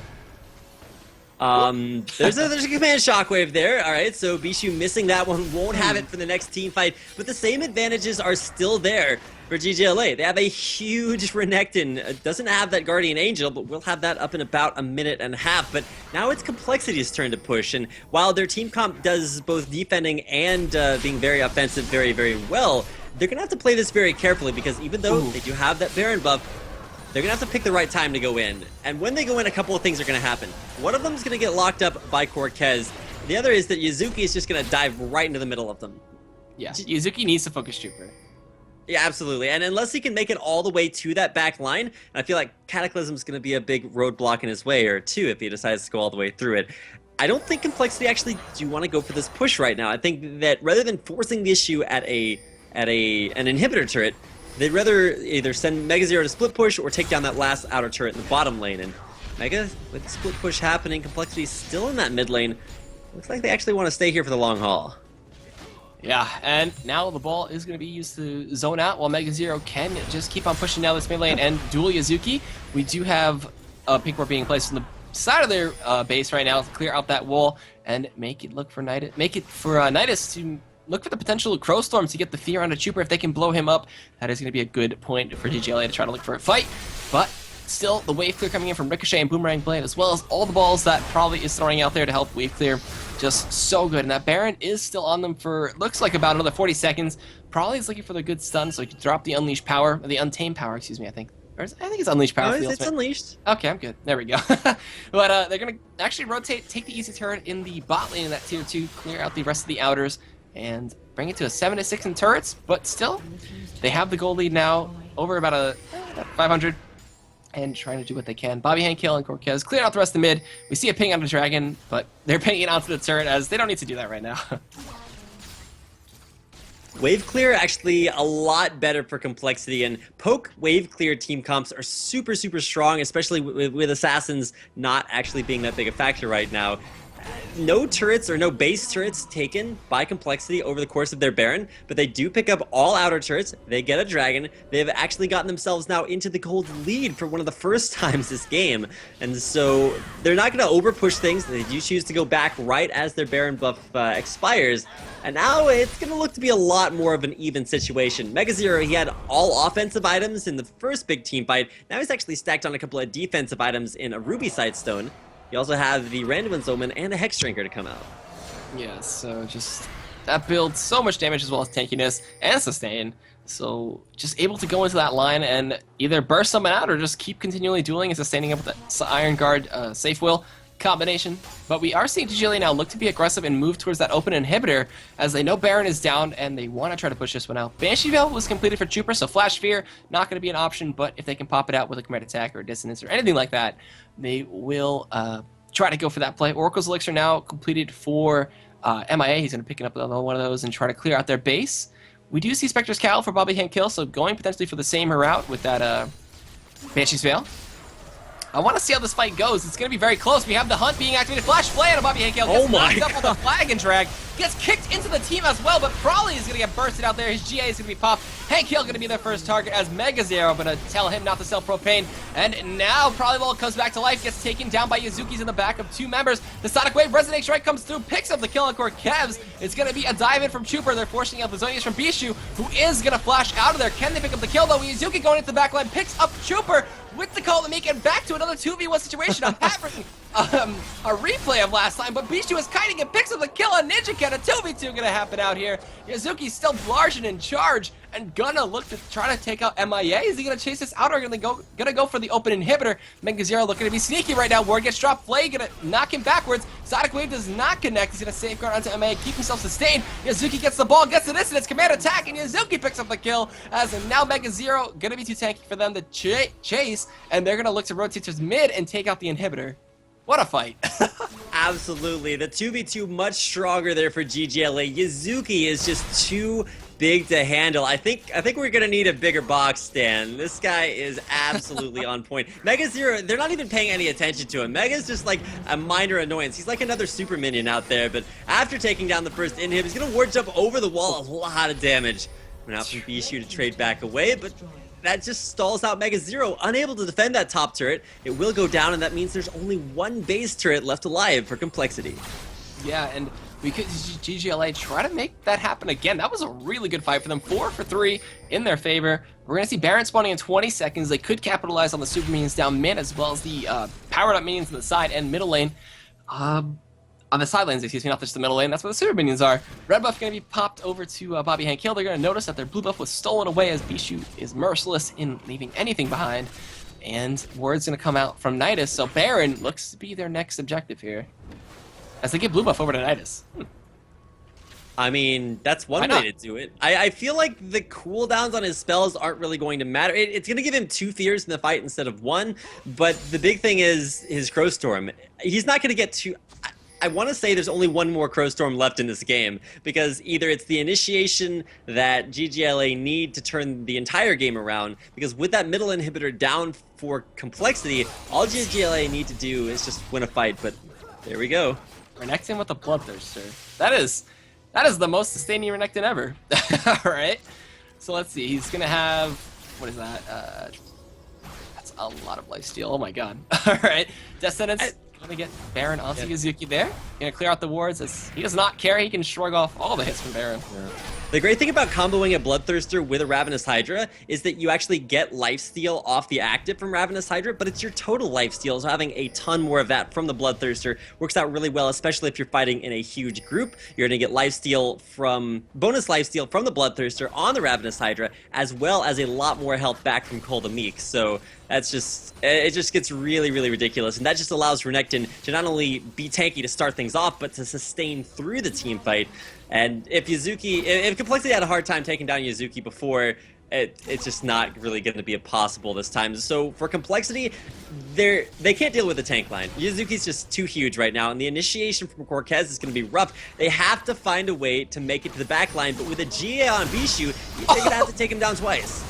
There's a command shockwave there. All right, so Bischu missing that one, won't have it for the next team fight, but the same advantages are still there for ggLA. They have a huge Renekton. Doesn't have that Guardian Angel, but we'll have that up in about a minute and a half. But now it's CompLexity's turn to push, and while their team comp does both defending and being very offensive very, very well, they're gonna have to play this very carefully, because even though they do have that Baron buff, they're going to have to pick the right time to go in. And when they go in, a couple of things are going to happen. One of them is going to get locked up by Corkez. The other is that Yazuki is just going to dive right into the middle of them. Yeah, Yazuki needs to focus Chuuper. Yeah, absolutely. And unless he can make it all the way to that back line, I feel like Cataclysm is going to be a big roadblock in his way, or two if he decides to go all the way through it. I don't think CompLexity actually do want to go for this push right now. I think that rather than forcing the issue at an inhibitor turret, they'd rather either send MegaZero to split push or take down that last outer turret in the bottom lane. And Mega, with the split push happening, CompLexity is still in that mid lane. Looks like they actually want to stay here for the long haul. Yeah, and now the ball is going to be used to zone out while MegaZero can just keep on pushing down this mid lane and duel Yazuki. We do have a pink ward being placed on the side of their base right now to clear out that wall and make it for Nydus to look for the potential Crow Storm to get the fear onto Chuuper. If they can blow him up, that is going to be a good point for ggLA to try to look for a fight. But still, the wave clear coming in from Ricochet and Boomerang Blade, as well as all the balls that Probably is throwing out there to help wave clear. just so good. And that Baron is still on them for, looks like about another 40 seconds. Probably is looking for the good stun so he can drop the Unleashed power, or the Untamed power, excuse me, I think. I think it's Unleashed power. No, it's Unleashed. Okay, I'm good. There we go. But they're going to actually rotate, take the easy turret in the bot lane in that tier 2, clear out the rest of the outers, and bring it to a 7-6 in turrets. But still, they have the gold lead now, over about 500, and trying to do what they can. bobbyhankhill and Cortez clearing out the rest of the mid. We see a ping on the dragon, but they're pinging it onto the turret as they don't need to do that right now. Wave clear actually a lot better for CompLexity, and poke wave clear team comps are super strong, especially with assassins not actually being that big a factor right now. No turrets or no base turrets taken by CompLexity over the course of their Baron, but they do pick up all outer turrets. They get a dragon. They've actually gotten themselves now into the gold lead for one of the first times this game, and so they're not going to over push things. They do choose to go back right as their Baron buff expires, and now it's going to look to be a lot more of an even situation. MegaZero, he had all offensive items in the first big team fight. Now he's actually stacked on a couple of defensive items in a Ruby Sightstone. You also have the Random Omen and a Hex Drinker to come out. Yeah, so just that builds so much damage as well as tankiness and sustain. So just able to go into that line and either burst someone out or just keep continually dueling and sustaining up with the Iron Guard safe will combination. But we are seeing ggLA now look to be aggressive and move towards that open inhibitor as they know Baron is down and they want to try to push this one out. Banshee Veil was completed for Chuuper, so Flash Fear not going to be an option, but if they can pop it out with a command attack or a dissonance or anything like that, they will try to go for that play. Oracle's Elixir now completed for MeyeA. He's going to pick up another one of those and try to clear out their base. We do see Spectre's Cowl for bobbyhankhill, so going potentially for the same route with that Banshee's Veil. I want to see how this fight goes. It's going to be very close. We have the hunt being activated. Flash play on a bobbyhankhill. Gets knocked up with a flag and drag. Gets kicked into the team as well, but Probably is going to get bursted out there. His GA is going to be popped. Hankhill going to be their first target as MegaZero going to tell him not to sell propane. And now Probably comes back to life. Gets taken down by Yazuki's in the back of 2 members. The Sonic Wave Resonating Strike comes through. Picks up the kill on Kevs. It's going to be a dive in from Chuuper. They're forcing out the Zonius from Bischu, who is going to flash out of there. Can they pick up the kill though? Yazuki going into the back line. Picks up Chuuper with the call to make it back to another 2v1 situation. I'm having a replay of last time, but Bischu is kiting and picks up the kill on NinJaken. A 2v2 gonna happen out here. Yazuki's still large and in charge and gonna look to try to take out MeyeA. Is he gonna chase this out or gonna go for the open inhibitor? MegaZero looking to be sneaky right now. Ward gets dropped. Flay gonna knock him backwards. Sonic Wave does not connect. He's gonna safeguard onto MeyeA, keep himself sustained. Yazuki gets the ball, gets the distance, command attack, and Yazuki picks up the kill. As now MegaZero gonna be too tanky for them to chase, and they're gonna look to rotate to mid and take out the inhibitor. What a fight. Absolutely. The 2v2 much stronger there for ggLA. Yazuki is just too big to handle. I think we're gonna need a bigger box stand. This guy is absolutely on point. MegaZero, they're not even paying any attention to him. Mega's just like a minor annoyance. He's like another super minion out there, but after taking down the first inhib, he's gonna ward jump over the wall. A lot of damage. Now from Bischu to trade back away, but that just stalls out MegaZero, unable to defend that top turret. It will go down, and that means there's only one base turret left alive for CompLexity. Yeah, and we could ggLA try to make that happen again. That was a really good fight for them. 4 for 3 in their favor. We're going to see Baron spawning in 20 seconds. They could capitalize on the super minions down mid, as well as the powered up minions on the side and middle lane. On the side lanes, excuse me, not just the middle lane. That's where the super minions are. Red buff going to be popped over to bobbyhankhill. They're going to notice that their blue buff was stolen away as Bischu is merciless in leaving anything behind. And word's going to come out from Nydus. So Baron looks to be their next objective here, as they get blue buff over to Nydus. I mean, that's one way to do it. I feel like the cooldowns on his spells aren't really going to matter. It's going to give him 2 fears in the fight instead of 1. But the big thing is his Crowstorm. He's not going to get too... I want to say there's only one more Crowstorm left in this game, because either it's the initiation that ggLA need to turn the entire game around, because with that middle inhibitor down for CompLexity, all ggLA need to do is just win a fight, but there we go. Renekton with a Bloodthirster. That is the most sustaining Renekton ever. Alright, so let's see, he's going to have, what is that? That's a lot of lifesteal, oh my god. Alright, Descendants. Gonna get Baron onto Yazuki there. Gonna clear out the wards as he does not care. He can shrug off all the hits from Baron. Yeah. The great thing about comboing a Bloodthirster with a Ravenous Hydra is that you actually get lifesteal off the active from Ravenous Hydra, but it's your total lifesteal, so having a ton more of that from the Bloodthirster works out really well, especially if you're fighting in a huge group. You're going to get lifesteal from, bonus lifesteal from the Bloodthirster on the Ravenous Hydra, as well as a lot more health back from Cole the Meek, so that's just, it just gets really, really ridiculous, and that just allows Renekton to not only be tanky to start things off, but to sustain through the team fight. And if Yazuki, if CompLexity had a hard time taking down Yazuki before, it's just not really going to be possible this time. So for CompLexity, they can't deal with the tank line. Yazuki's just too huge right now, and the initiation from Cortez is going to be rough. They have to find a way to make it to the back line, but with a GA on Bischu, they're going to have to take him down twice.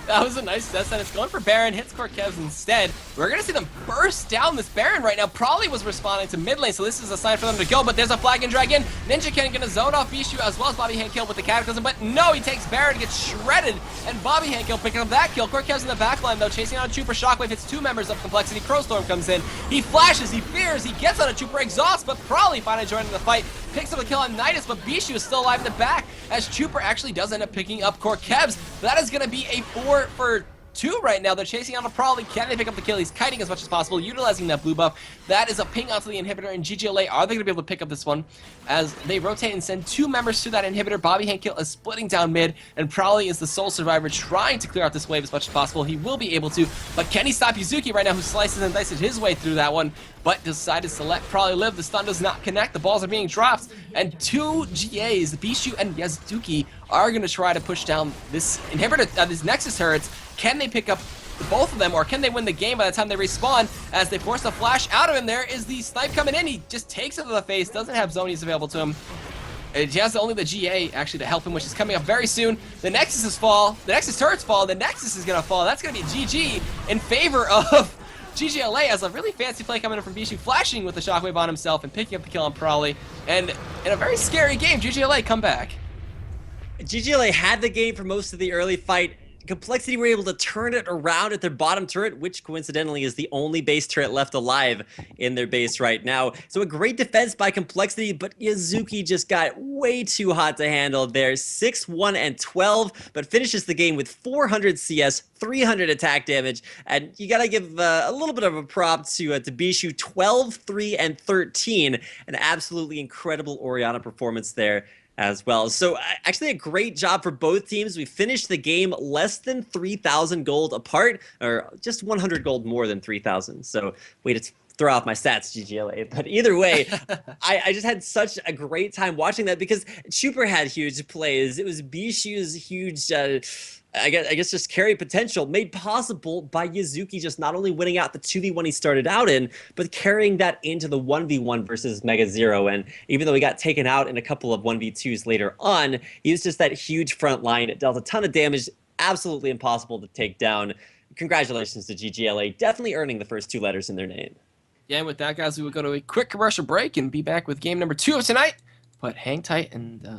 That was a nice test, and it's going for Baron, hits Cortez instead. We're going to see them burst down this Baron right now. Probably was responding to mid lane, so this is a sign for them to go, but there's a flag and drag in. NinJaken going to zone off Bischu as well as bobbyhankhill with the Cataclysm, but no, he takes Baron, gets shredded, and bobbyhankhill picking up that kill. Cortez in the backline though, chasing out a Chuuper. Shockwave hits two members of CompLexity. Crowstorm comes in. He flashes, he fears, he gets on a Chuuper exhaust, but probably finally joining the fight. Picks up a kill on Nydus, but Bischu is still alive in the back as Chuuper actually does end up picking up Cortez. That is going to be a 4 for 2 right now. They're chasing out a Probably. Can they pick up the kill? He's kiting as much as possible, utilizing that blue buff. That is a ping onto the inhibitor, and ggLA, are they going to be able to pick up this one? As they rotate and send 2 members to that inhibitor. bobbyhankhill is splitting down mid, and Probably is the sole survivor trying to clear out this wave as much as possible. He will be able to, but can he stop Yazuki right now, who slices and dices his way through that one, but decided to let Probably live. The stun does not connect. The balls are being dropped, and 2 GAs, Bischu and Yazuki, are going to try to push down this inhibitor, these Nexus turrets. Can they pick up both of them, or can they win the game by the time they respawn? As they force a flash out of him, there is the snipe coming in. He just takes it to the face, doesn't have zonies available to him. He has only the GA actually to help him, which is coming up very soon. The Nexuses fall, the Nexus turrets fall, the Nexus is going to fall. That's going to be GG in favor of ggLA, as a really fancy play coming in from Bischu, flashing with the shockwave on himself and picking up the kill on Probably. And in a very scary game, ggLA come back. ggLA had the game for most of the early fight. CompLexity were able to turn it around at their bottom turret, which coincidentally is the only base turret left alive in their base right now. So a great defense by CompLexity, but Yazuki just got way too hot to handle there. 6-1 and 12, but finishes the game with 400 CS, 300 attack damage, and you gotta give a little bit of a prop to Bischu, 12, 3, and 13. An absolutely incredible Orianna performance there as well. So actually a great job for both teams. We finished the game less than 3,000 gold apart, or just 100 gold more than 3,000. So way to throw off my stats, ggLA. But either way, I just had such a great time watching that, because Chuuper had huge plays. It was Bischu's huge I guess just carry potential made possible by Yazuki just not only winning out the 2v1 he started out in, but carrying that into the 1v1 versus MegaZero. And even though he got taken out in a couple of 1v2s later on, he was just that huge front line. It dealt a ton of damage, absolutely impossible to take down. Congratulations to ggLA, definitely earning the first 2 letters in their name. Yeah, and with that, guys, we will go to a quick commercial break and be back with game number 2 of tonight. But hang tight and